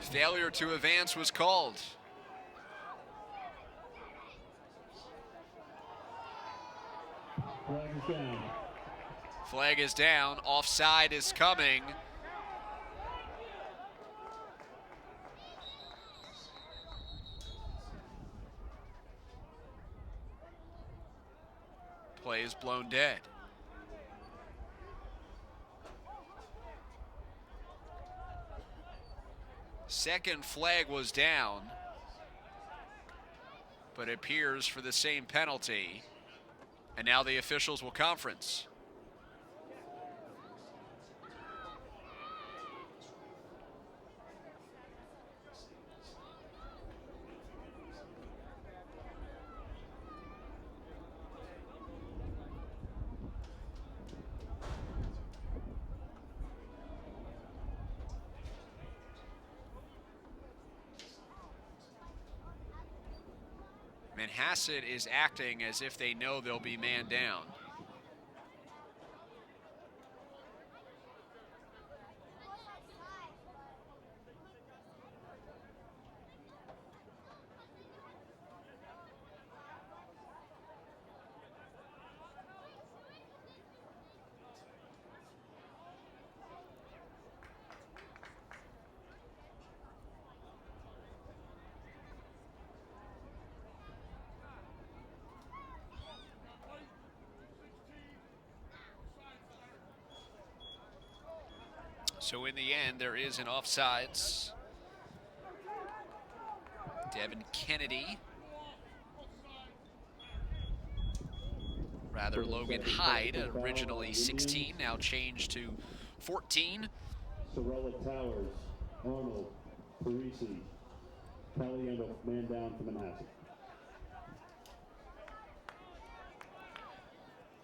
Failure to advance was called. Flag is down. Flag is down. Offside is coming. Play is blown dead. Second flag was down, but appears for the same penalty. And now the officials will conference. Manhasset is acting as if they know they'll be man down. So in the end, there is an offsides. Devin Kennedy. Rather, Logan Hyde, originally 16, now changed to 14. Sorella, Towers, Arnold, Parisi, Caliendo, man down for Manhasset.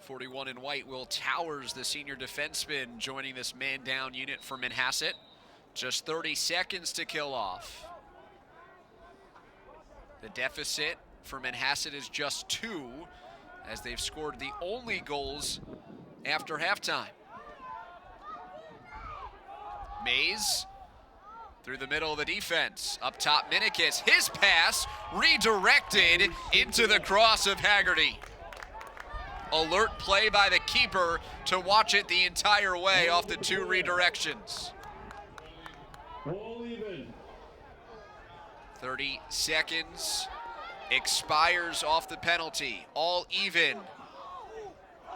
41 in white, Will Towers, the senior defenseman, joining this man-down unit for Manhasset. Just 30 seconds to kill off. The deficit for Manhasset is just 2, as they've scored the only goals after halftime. Mays through the middle of the defense. Up top, Minikis. His pass redirected into the cross of Haggerty. Alert play by the keeper to watch it the entire way off the 2 redirections. All even. 30 seconds expires off the penalty. All even.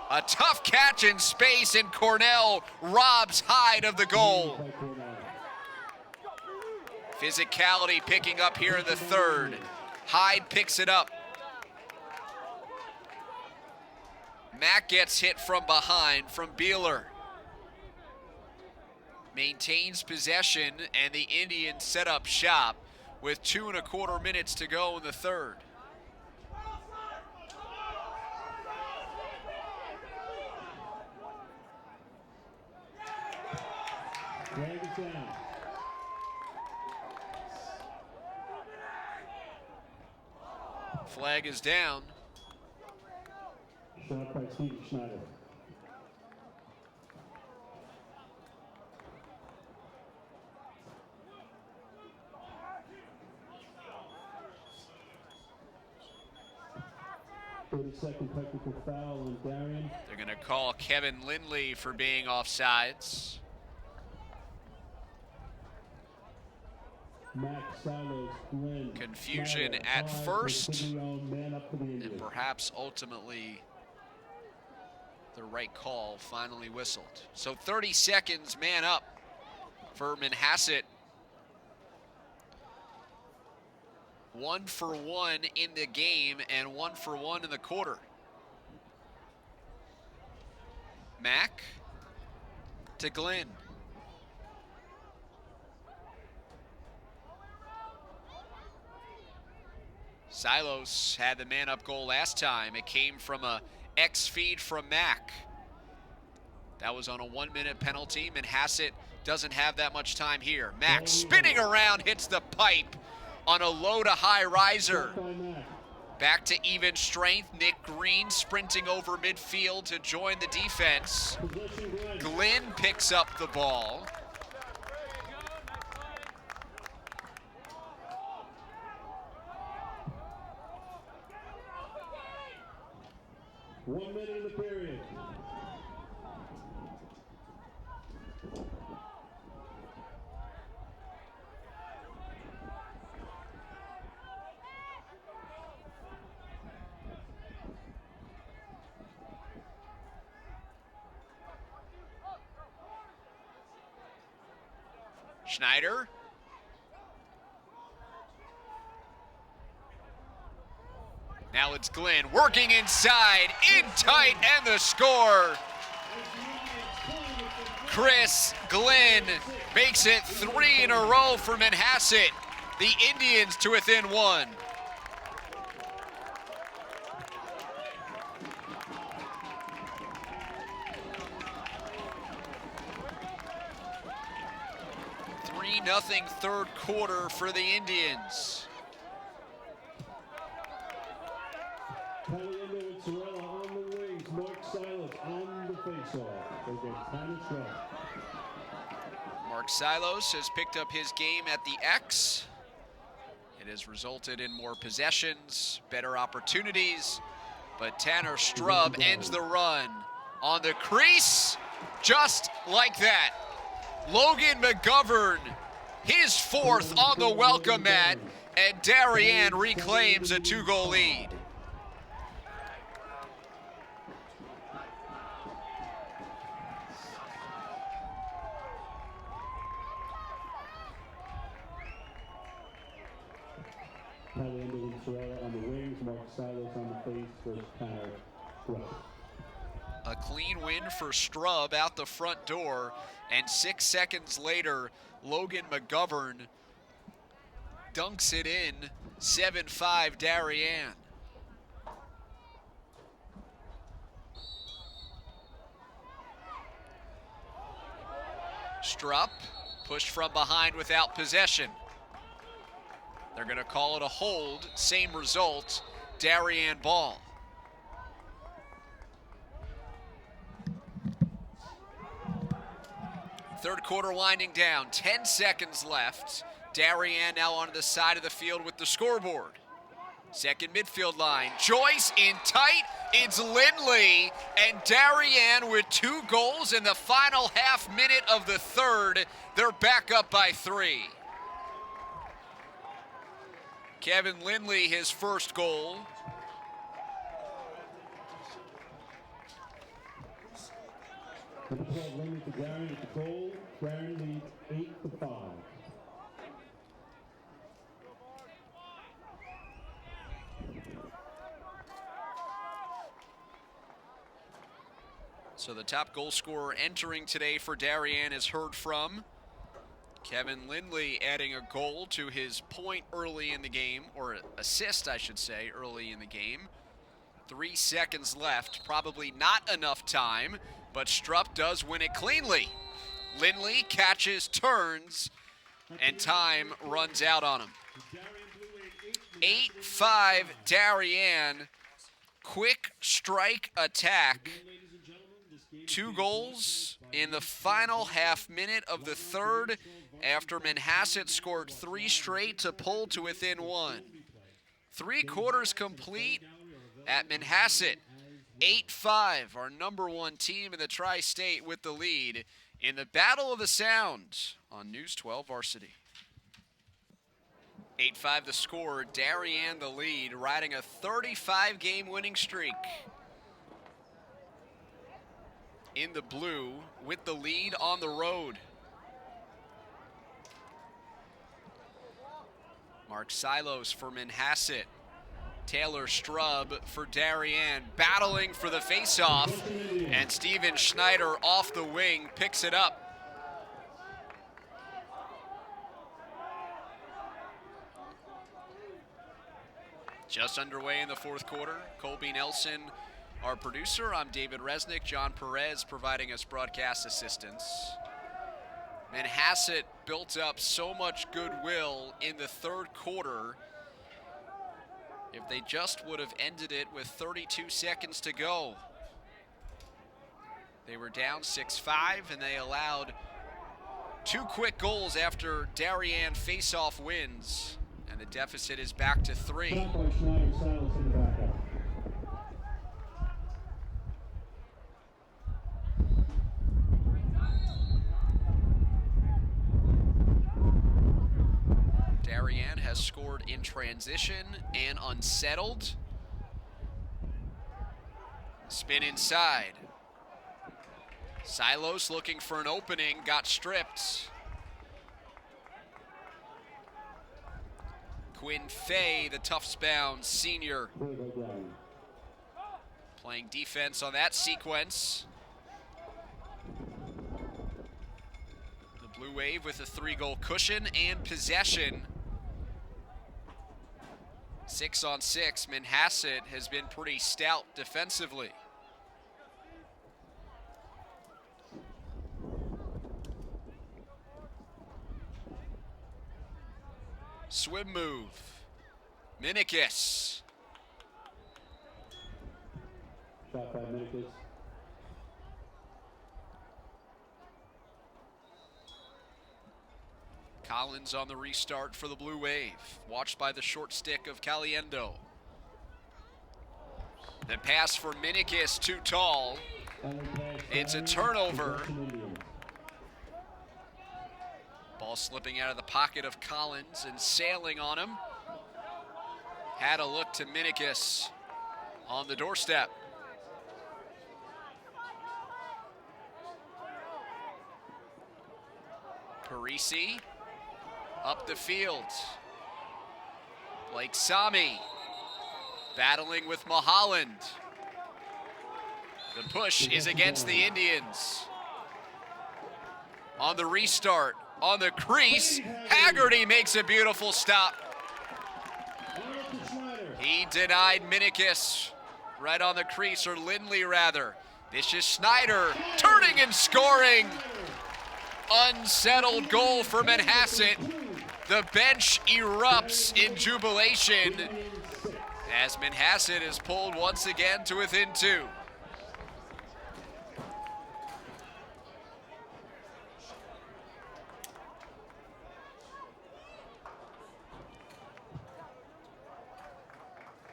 A tough catch in space, and Cornell robs Hyde of the goal. Physicality picking up here in the 3rd. Hyde picks it up. Mack gets hit from behind from Beeler. Maintains possession, and the Indians set up shop with 2.25 minutes to go in the 3rd. Flag is down. Flag is down. Shot by Steve Schneider. Second technical foul on Darien. They're going to call Kevin Lindley for being offsides. Max Silos, Glenn, Confusion Schneider, at Hyde, first, man up for the and Indians. perhaps ultimately the right call finally whistled. So 30 seconds, man up for Manhasset. 1 for 1 in the game and 1 for 1 in the quarter. Mack to Glenn. Silos had the man-up goal last time. It came from a X feed from Mack. That was on a 1-minute penalty. Manhasset doesn't have that much time here. Mack spinning around, hits the pipe on a low to high riser. Back to even strength. Nick Green sprinting over midfield to join the defense. Glenn picks up the ball. One minute in the period. Schneider. Now it's Glenn working inside, in tight, and the score. Chris Glenn makes it 3 in a row for Manhasset. The Indians to within 1. Nothing third quarter for the Indians. Caliendo and Sorella on the wings. Mark Silas on the faceoff. They get time to try. Mark Silos has picked up his game at the X. It has resulted in more possessions, better opportunities, but Tanner Strub ends the run on the crease, just like that. Logan McGovern, his 4th on the welcome mat, and Darien reclaims a 2-goal lead. Caliendo and Sorella on the wings. Mark Silas on the face versus Tanner Strub. A clean win for Strub out the front door, and 6 seconds later, Logan McGovern dunks it in. 7-5 Darien. Strupp Pushed from behind without possession. They're going to call it a hold. Same result. Darien ball. Third quarter winding down. 10 seconds left. Darien now onto the side of the field with the scoreboard. Second midfield line. Joyce in tight. It's Lindley. And Darien with 2 goals in the final half minute of the third. They're back up by 3. Kevin Lindley, his first goal. Number 12, Lindley to Darien at the goal. Darien leads 8-5. So the top goal scorer entering today for Darien is heard from. Kevin Lindley adding a goal to his point early in the game, or assist, I should say, early in the game. 3 seconds left, probably not enough time, but Strupp does win it cleanly. Lindley catches, turns, and time runs out on him. 8-5 Darien. Quick strike attack. 2 goals in the final half minute of the third after Manhasset scored 3 straight to pull to within 1. 3 quarters complete at Manhasset. 8-5, our number 1 team in the Tri-State with the lead in the Battle of the Sound on News 12 Varsity. 8-5 the score, Darien the lead, riding a 35-game winning streak. In the blue with the lead on the road. Mark Silos for Manhasset. Taylor Strub for Darien, battling for the faceoff, and Steven Schneider off the wing picks it up. Just underway in the fourth quarter. Colby Nelson, our producer. I'm David Resnick. John Perez providing us broadcast assistance. Manhasset built up so much goodwill in the third quarter. If they just would have ended it with 32 seconds to go. They were down 6-5, and they allowed 2 quick goals after Darien face-off wins. And the deficit is back to 3. Darien has scored in transition and unsettled. Spin inside. Silos looking for an opening, got stripped. Quinn Fay, the Tufts-bound senior, playing defense on that sequence. The Blue Wave with a 3-goal cushion and possession. 6-on-6, Manhasset has been pretty stout defensively. Swim move. Minikis. Shot by Minikis. Collins on the restart for the Blue Wave. Watched by the short stick of Caliendo. The pass for Minikis, too tall. It's a turnover. Ball slipping out of the pocket of Collins and sailing on him. Had a look to Minikis on the doorstep. Parisi up the field. Blake Sami battling with Mulholland. The push is against the Indians. On the restart, on the crease, Haggerty makes a beautiful stop. He denied Minikis right on the crease, or Lindley rather. This is Schneider turning and scoring. unsettled goal for Manhasset. The bench erupts in jubilation as Manhasset is pulled once again to within 2.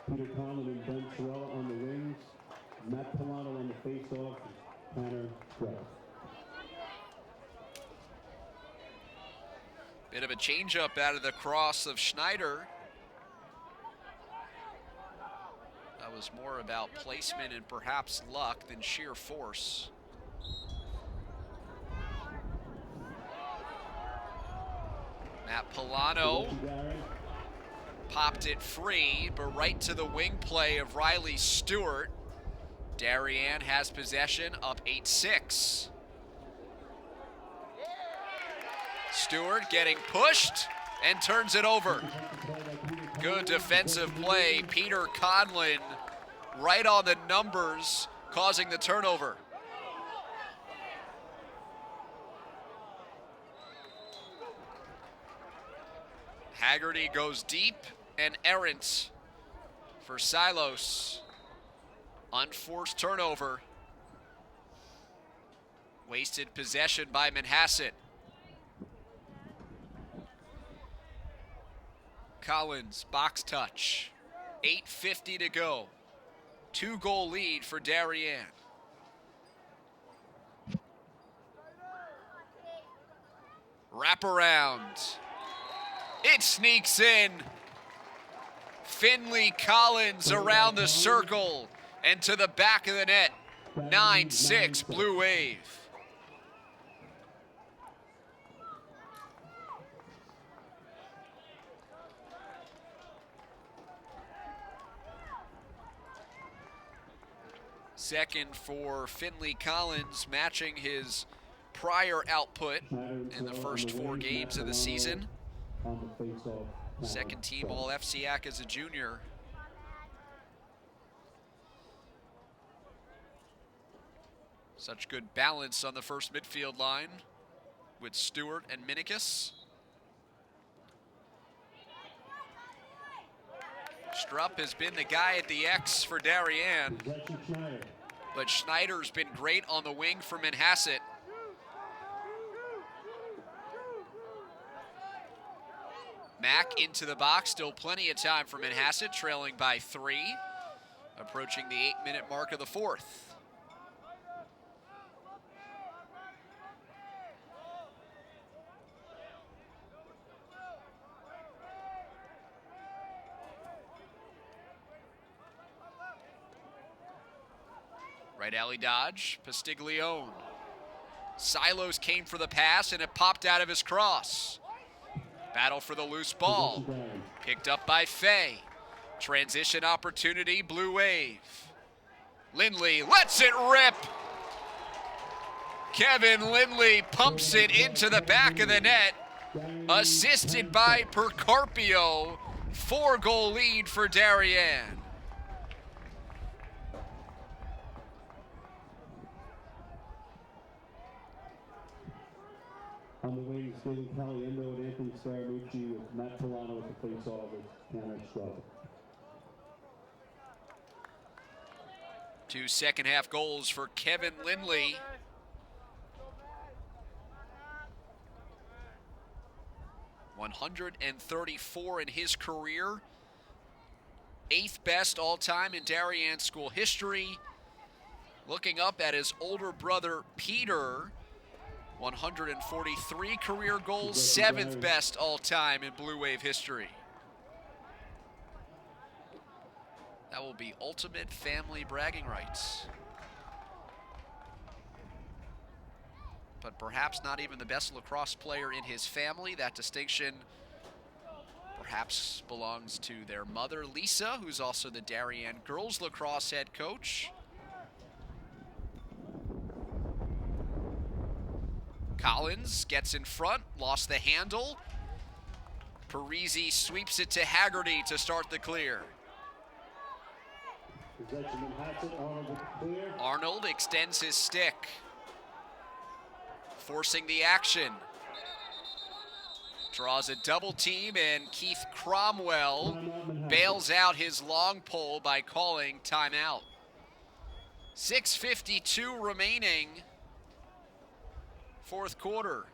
Peter Conlon and Ben Sorella on the wings. Matt Pilano on the face-off. Tanner Brett. Bit of a change-up out of the cross of Schneider. That was more about placement and perhaps luck than sheer force. Matt Pilano popped it free, but right to the wing play of Riley Stewart. Darien has possession, up 8-6. Stewart getting pushed and turns it over. Good defensive play. Peter Conlon right on the numbers, causing the turnover. Haggerty goes deep and errant for Silos. Unforced turnover. Wasted possession by Manhasset. Collins, box touch. 8:50 to go. 2-goal lead for Darien. Wraparound. It sneaks in. Finley Collins around the circle and to the back of the net. 9-6 Blue Wave. Second for Finley Collins, matching his prior output in the first 4 games of the season. Second team All FCAC as a junior. Such good balance on the first midfield line with Stewart and Minikis. Strupp has been the guy at the X for Darien, but Schneider's been great on the wing for Manhasset. Mack into the box, still plenty of time for Manhasset, trailing by 3, approaching the 8-minute mark of the 4th. Right alley dodge, Pastiglione. Silos came for the pass and it popped out of his cross. Battle for the loose ball. Picked up by Fay. Transition opportunity, Blue Wave. Lindley lets it rip. Kevin Lindley pumps it into the back of the net. Assisted by Percarpio. 4-goal lead for Darien. On the wings, David Caliendo and Anthony Saramucci with Matt Pilano with the face-off with Tanner Strupp. 2 second-half goals for Kevin Lindley. .134 in his career. 8th best all-time in Darien school history. Looking up at his older brother, Peter, 143 career goals, 7th best all-time in Blue Wave history. That will be ultimate family bragging rights. But perhaps not even the best lacrosse player in his family. That distinction perhaps belongs to their mother, Lisa, who's also the Darien girls lacrosse head coach. Collins gets in front, lost the handle. Parisi sweeps it to Haggerty to start the clear. Arnold extends his stick. forcing the action. Draws a double team, and Keith Cromwell bails out his long pole by calling timeout. 6:52 remaining, fourth quarter.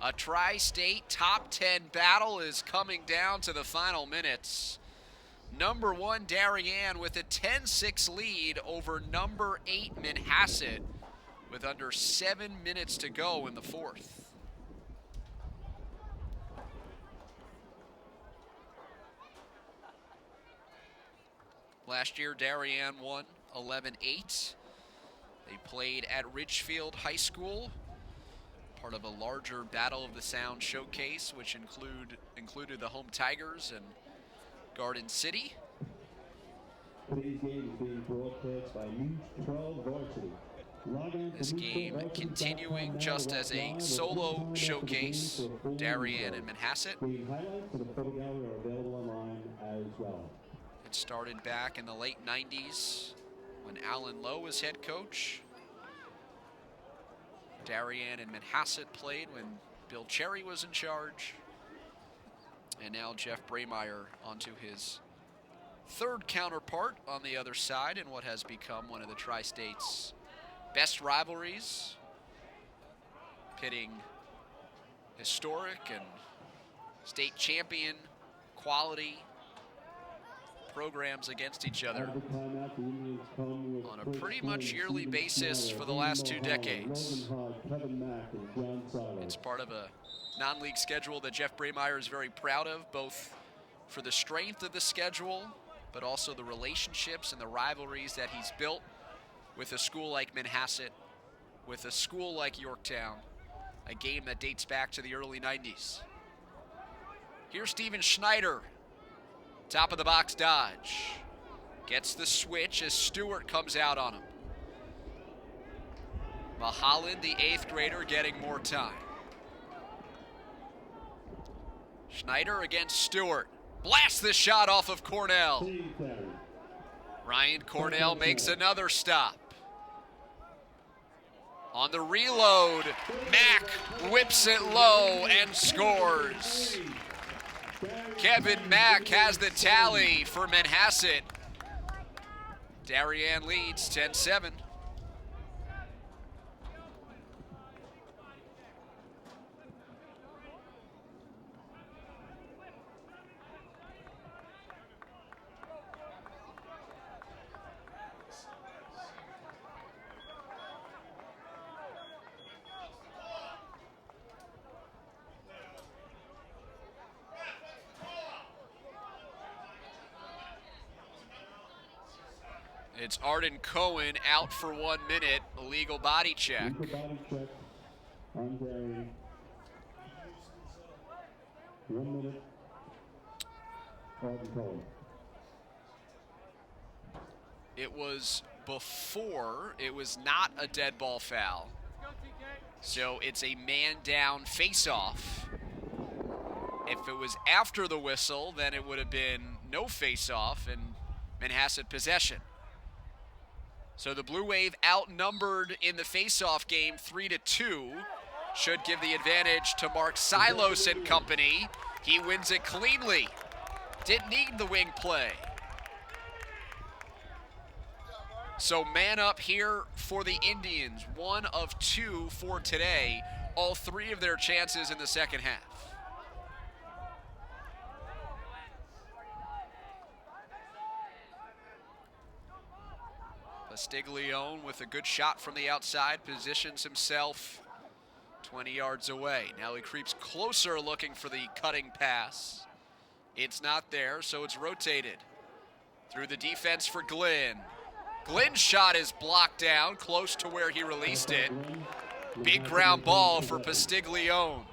A tri-state top 10 battle is coming down to the final minutes. Number 1 Darien with a 10-6 lead over number 8 Manhasset with under 7 minutes to go in the fourth. Last year, Darien won 11-8. They played at Ridgefield High School, part of a larger Battle of the Sound showcase, which included the home Tigers and Garden City. Today's game is being broadcast by News 12 Varsity. This game continuing just as a solo showcase, Darien and Manhasset. Highlights of the photo gallery are available online as well. It started back in the late 90s when Alan Lowe was head coach. Darien and Manhasset played when Bill Cherry was in charge. And now Jeff Braymeyer onto his third counterpart on the other side in what has become one of the Tri-State's best rivalries, pitting historic and state champion quality programs against each other on a pretty much yearly basis for the last 2 decades. It's part of a non-league schedule that Jeff Braymeyer is very proud of, both for the strength of the schedule, but also the relationships and the rivalries that he's built with a school like Manhasset, with a school like Yorktown, a game that dates back to the early 90s. Here's Steven Schneider. Top of the box dodge. Gets the switch as Stewart comes out on him. Mulholland, the 8th grader, getting more time. Schneider against Stewart. Blasts the shot off of Cornell. Ryan Cornell makes another stop. On the reload, Mack whips it low and scores. Kevin Mack has the tally for Manhasset. Darien leads 10-7. It's Arden Cohen out for 1 minute, illegal body check. Illegal body check on Darien. 1 minute. Arden Cohen. It was before, it was not a dead ball foul. So it's a man down face-off. If it was after the whistle, then it would have been no face-off and Manhasset possession. So the Blue Wave outnumbered in the face-off game 3-2. Should give the advantage to Mark Silos and company. He wins it cleanly. Didn't need the wing play. So man up here for the Indians. 1 of 2 for today. All 3 of their chances in the second half. Stiglione with a good shot from the outside, positions himself 20 yards away. Now he creeps closer looking for the cutting pass. It's not there, so it's rotated. Through the defense for Glynn. Glynn's shot is blocked down, close to where he released it. Big ground ball for Pastiglione.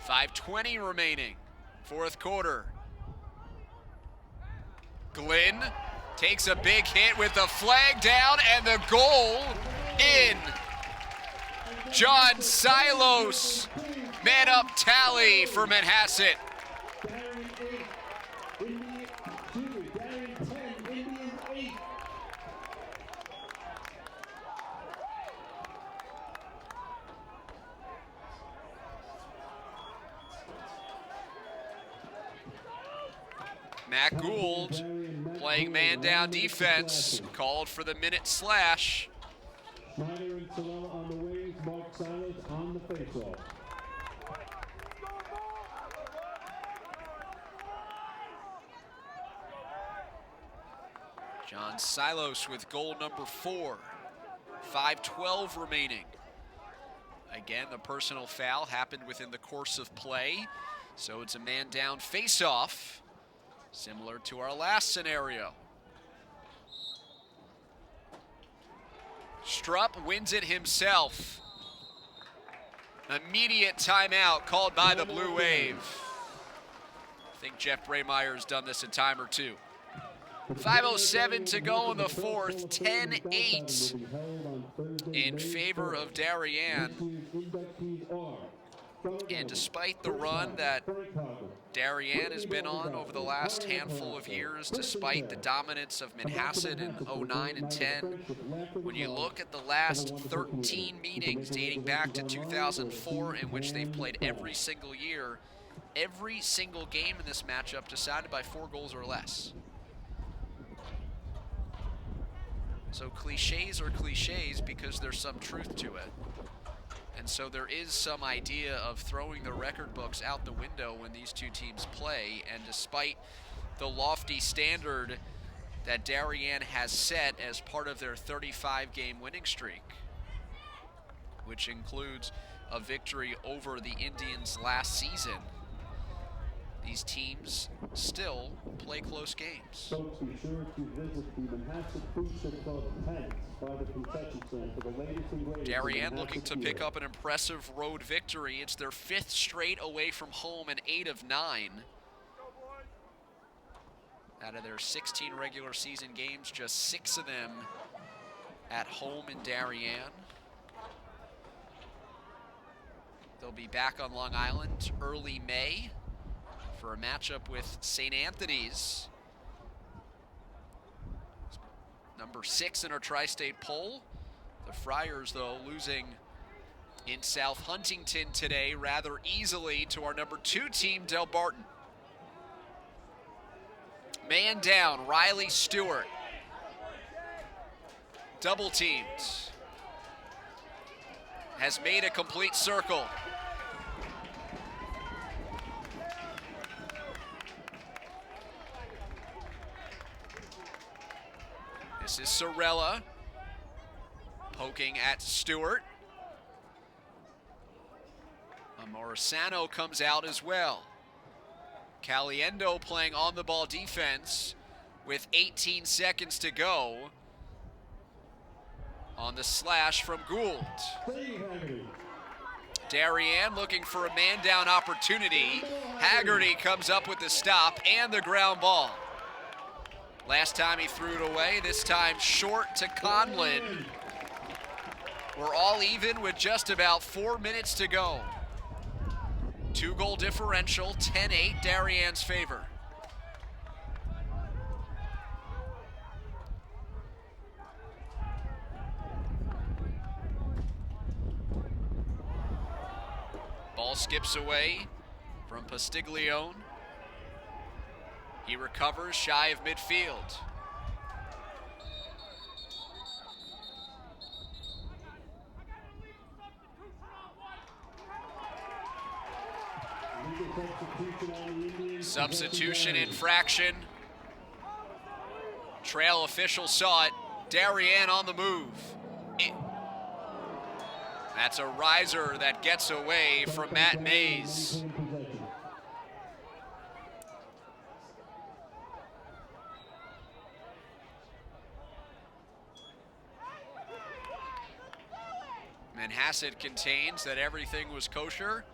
5:20 remaining, fourth quarter. Glynn takes a big hit with the flag down and the goal in. John Silos, man up tally for Manhasset. Matt Gould playing man-down defense, called for the minute slash. Schneider and Sorella on the wings, Mark Silas on the faceoff. John Silos with goal number 4. 5:12 remaining. Again, the personal foul happened within the course of play, so it's a man-down face-off, similar to our last scenario. Strupp wins it himself. Immediate timeout called by the Blue Wave. I think Jeff Braymeyer's done this a time or two. 5:07 to go in the fourth, 10-8 in favor of Darien. And despite the run that Darien has been on over the last handful of years, despite the dominance of Manhasset in 09 and 10, when you look at the last 13 meetings dating back to 2004 in which they've played every single year, every single game in this matchup decided by 4 goals or less. So cliches are cliches because there's some truth to it. And so there is some idea of throwing the record books out the window when these two teams play. And despite the lofty standard that Darien has set as part of their 35-game winning streak, which includes a victory over the Indians last season, these teams still play close games. Folks, be sure to visit the Manhasset Food Strip Club tents by the concession stand for the latest and greatest. Darien looking to pick up an impressive road victory. It's their 5th straight away from home and 8 of 9. Out of their 16 regular season games, just 6 of them at home in Darien. They'll be back on Long Island early May for a matchup with St. Anthony's, number 6 in our tri-state poll. The Friars, though, losing in South Huntington today rather easily to our number 2 team, Del Barton. Man down, Riley Stewart. Double teamed. Has made a complete circle. This is Sorella poking at Stewart. Amorisano comes out as well. Caliendo playing on the ball defense with 18 seconds to go on the slash from Gould. Darien looking for a man down opportunity. Haggerty comes up with the stop and the ground ball. Last time he threw it away, this time short to Conlon. We're all even with just about 4 minutes to go. 2-goal differential, 10-8, Darien's favor. Ball skips away from Pastiglione. He recovers shy of midfield. Substitution infraction. Trail official saw it. Darien on the move. That's a riser that gets away from Matt Mays. Manhasset contains that everything was kosher.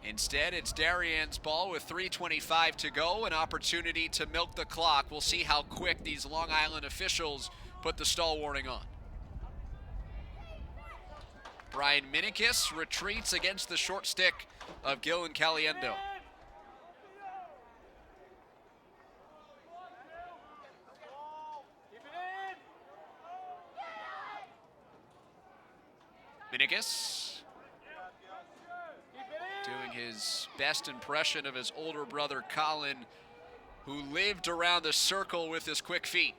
Instead, it's Darien's ball with 3:25 to go, an opportunity to milk the clock. We'll see how quick these Long Island officials put the stall warning on. Brian Minikis retreats against the short stick of Gillen Caliendo. Minikis doing his best impression of his older brother Colin who lived around the circle with his quick feet.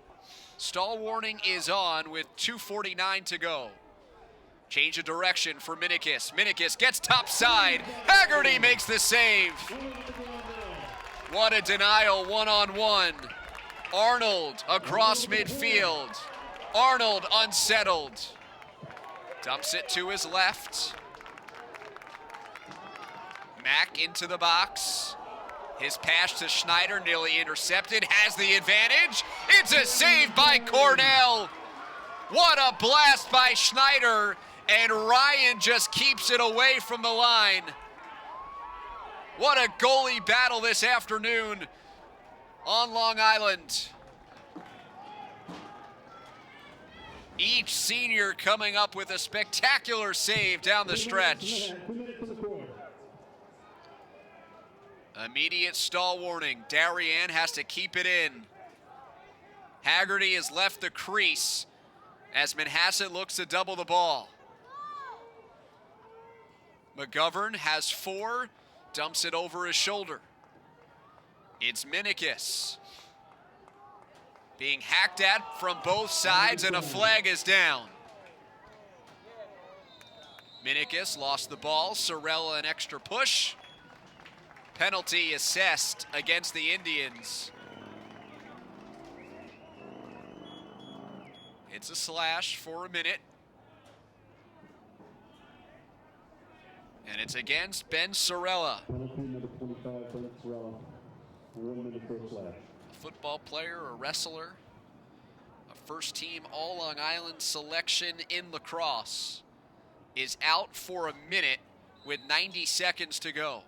Stall warning is on with 2:49 to go. Change of direction for Minikis. Minikis gets top side. Haggerty makes the save. What a denial, one-on-one. Arnold across midfield. Arnold unsettled. Dumps it to his left. Mack into the box. His pass to Schneider, nearly intercepted, has the advantage. It's a save by Cornell. What a blast by Schneider, and Ryan just keeps it away from the line. What a goalie battle this afternoon on Long Island. Each senior coming up with a spectacular save down the stretch. Immediate stall warning. Darien has to keep it in. Haggerty has left the crease as Manhasset looks to double the ball. McGovern has 4, dumps it over his shoulder. It's Minikis being hacked at from both sides, and a flag is down. Minikis lost the ball. Sorella an extra push. Penalty assessed against the Indians. It's a slash for a minute. And it's against Ben Sorella. Penalty number 25, Ben Sorella. 1 minute for a slash. A football player, a wrestler, a first-team All-Long Island selection in lacrosse, is out for a minute with 90 seconds to go.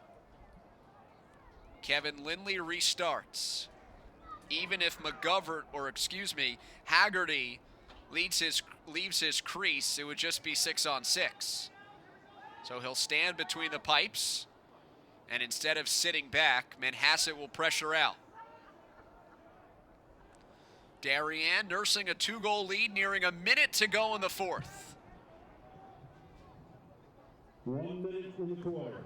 Kevin Lindley restarts. Even if Haggerty leaves his crease, it would just be 6-on-6. So he'll stand between the pipes, and instead of sitting back, Manhasset will pressure out. Darien nursing a 2-goal lead, nearing a minute to go in the fourth. 1 minute in the quarter.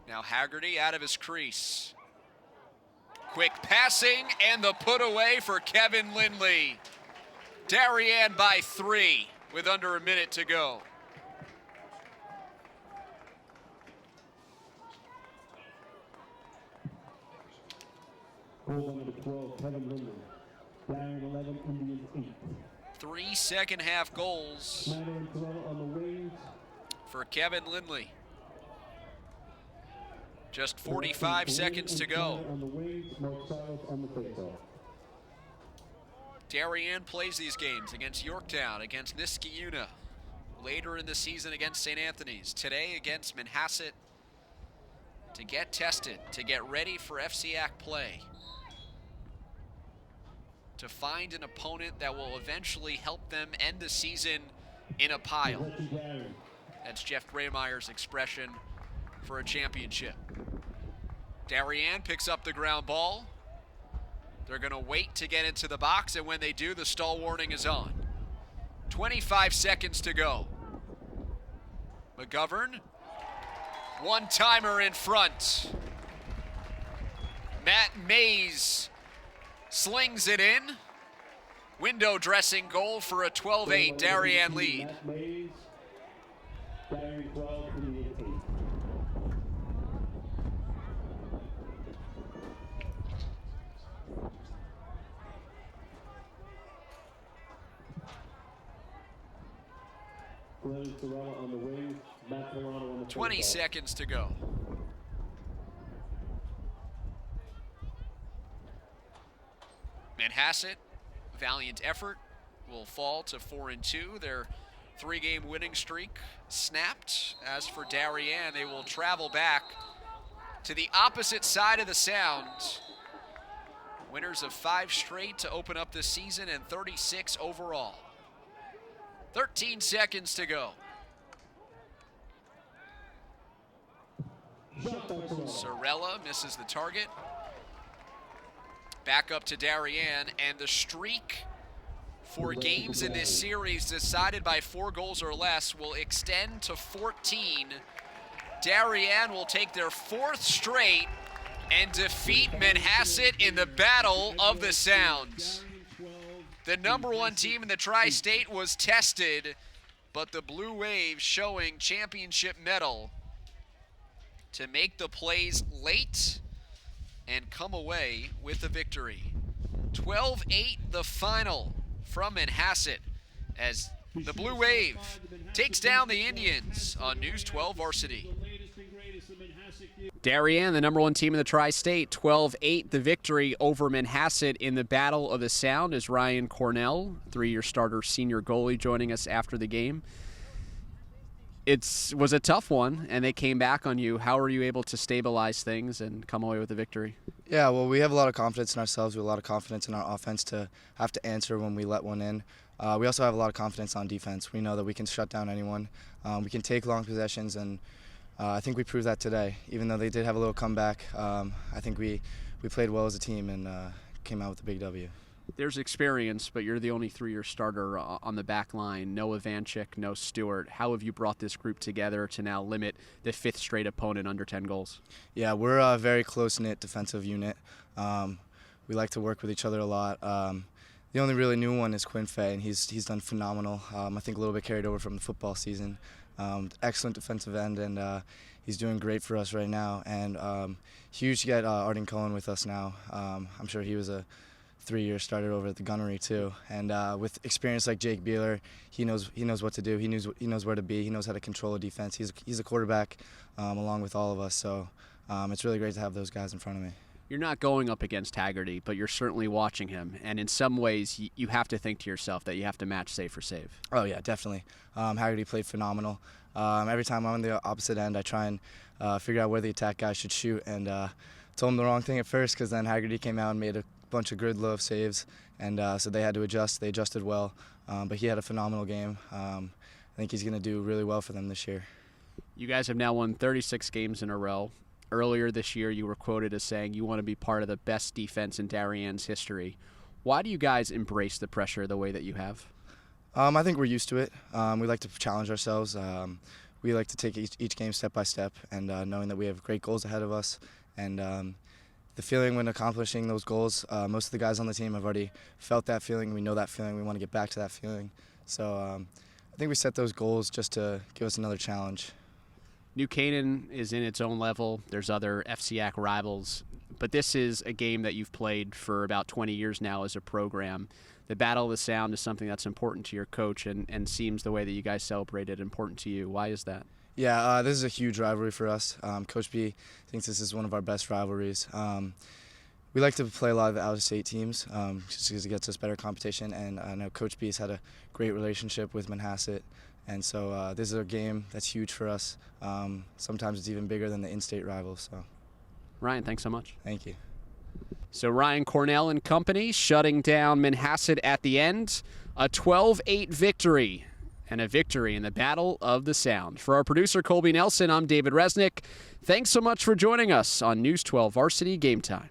Now Haggerty out of his crease. Quick passing and the put away for Kevin Lindley. Darien by 3 with under a minute to go. Goal number 12, Kevin Lindley. Darien 11, Indians 8. 3 second-half goals Schneider and Sorella on the wings. for Kevin Lindley. Just 45 seconds to go. On the wings, Mark Silas on the faceoff. Darien plays these games against Yorktown, against Niskayuna, later in the season against St. Anthony's, today against Manhasset, to get tested, to get ready for FCAC play, to find an opponent that will eventually help them end the season in a pile. That's Jeff Braymeier's expression for a championship. Darien picks up the ground ball. They're going to wait to get into the box, and when they do, the stall warning is on. 25 seconds to go. McGovern, one-timer in front. Matt Mays slings it in. Window dressing goal for a 12-8 Darien lead. Matt Mays, Darien 12, Indians 8. Sorella on the wings, Matt Milano on the 20 seconds to go. Manhasset, valiant effort, will fall to 4-2. Their 3-game winning streak snapped. As for Darien, they will travel back to the opposite side of the Sound. Winners of 5 straight to open up this season and 36 overall. 13 seconds to go. Sorella misses the target. Back up to Darien, and the streak for games in this series decided by 4 goals or less will extend to 14. Darien will take their 4th straight and defeat Manhasset in the Battle of the Sound. The #1 team in the Tri-State was tested, but the Blue Waves showing championship mettle to make the plays late and come away with the victory. 12-8 the final from Manhasset as the Blue Wave takes down the Indians on News 12 Varsity. Darien, the #1 team in the Tri-State, 12-8 the victory over Manhasset in the Battle of the Sound, as Ryan Cornell, 3-year starter senior goalie, joining us after the game. It was a tough one, and they came back on you. How were you able to stabilize things and come away with a victory? Yeah, well, we have a lot of confidence in ourselves. We have a lot of confidence in our offense to have to answer when we let one in. We also have a lot of confidence on defense. We know that we can shut down anyone. We can take long possessions, and I think we proved that today. Even though they did have a little comeback, I think we played well as a team and came out with a big W. There's experience, but you're the only 3-year starter on the back line. No Ivanchik, no Stewart. How have you brought this group together to now limit the 5th straight opponent under 10 goals? Yeah, we're a very close-knit defensive unit. We like to work with each other a lot. The only really new one is Quinn Fay, and he's done phenomenal. I think a little bit carried over from the football season. Excellent defensive end, and he's doing great for us right now. And huge to get Arden Cohen with us now. I'm sure he was a 3-year starter over at the Gunnery too, and with experience like Jake Beeler, he knows what to do. He knows where to be. He knows how to control a defense. He's a quarterback along with all of us. So it's really great to have those guys in front of me. You're not going up against Haggerty, but you're certainly watching him, and in some ways you have to think to yourself that you have to match save for save. Oh yeah, definitely. Haggerty played phenomenal. Every time I'm on the opposite end, I try and figure out where the attack guy should shoot, and told him the wrong thing at first because then Haggerty came out and made a bunch of grid low saves, and so they had to adjust. They adjusted well, but he had a phenomenal game. I think he's going to do really well for them this year. You guys have now won 36 games in a row. Earlier this year, you were quoted as saying you want to be part of the best defense in Darien's history. Why do you guys embrace the pressure the way that you have? I think we're used to it. We like to challenge ourselves. We like to take each game step by step, and knowing that we have great goals ahead of us, and the feeling when accomplishing those goals, most of the guys on the team have already felt that feeling. We know that feeling. We want to get back to that feeling. So I think we set those goals just to give us another challenge. New Canaan is in its own level. There's other FCAC rivals, but this is a game that you've played for about 20 years now as a program. The Battle of the Sound is something that's important to your coach, and seems the way that you guys celebrate it important to you. Why is that? Yeah, this is a huge rivalry for us. Coach B thinks this is one of our best rivalries. We like to play a lot of the out-of-state teams just because it gets us better competition, and I know Coach B has had a great relationship with Manhasset, and so this is a game that's huge for us. Sometimes it's even bigger than the in-state rivals. So, Ryan, thanks so much. Thank you. So Ryan Cornell and company shutting down Manhasset at the end. A 12-8 victory, and a victory in the Battle of the Sound. For our producer, Colby Nelson, I'm David Resnick. Thanks so much for joining us on News 12 Varsity Game Time.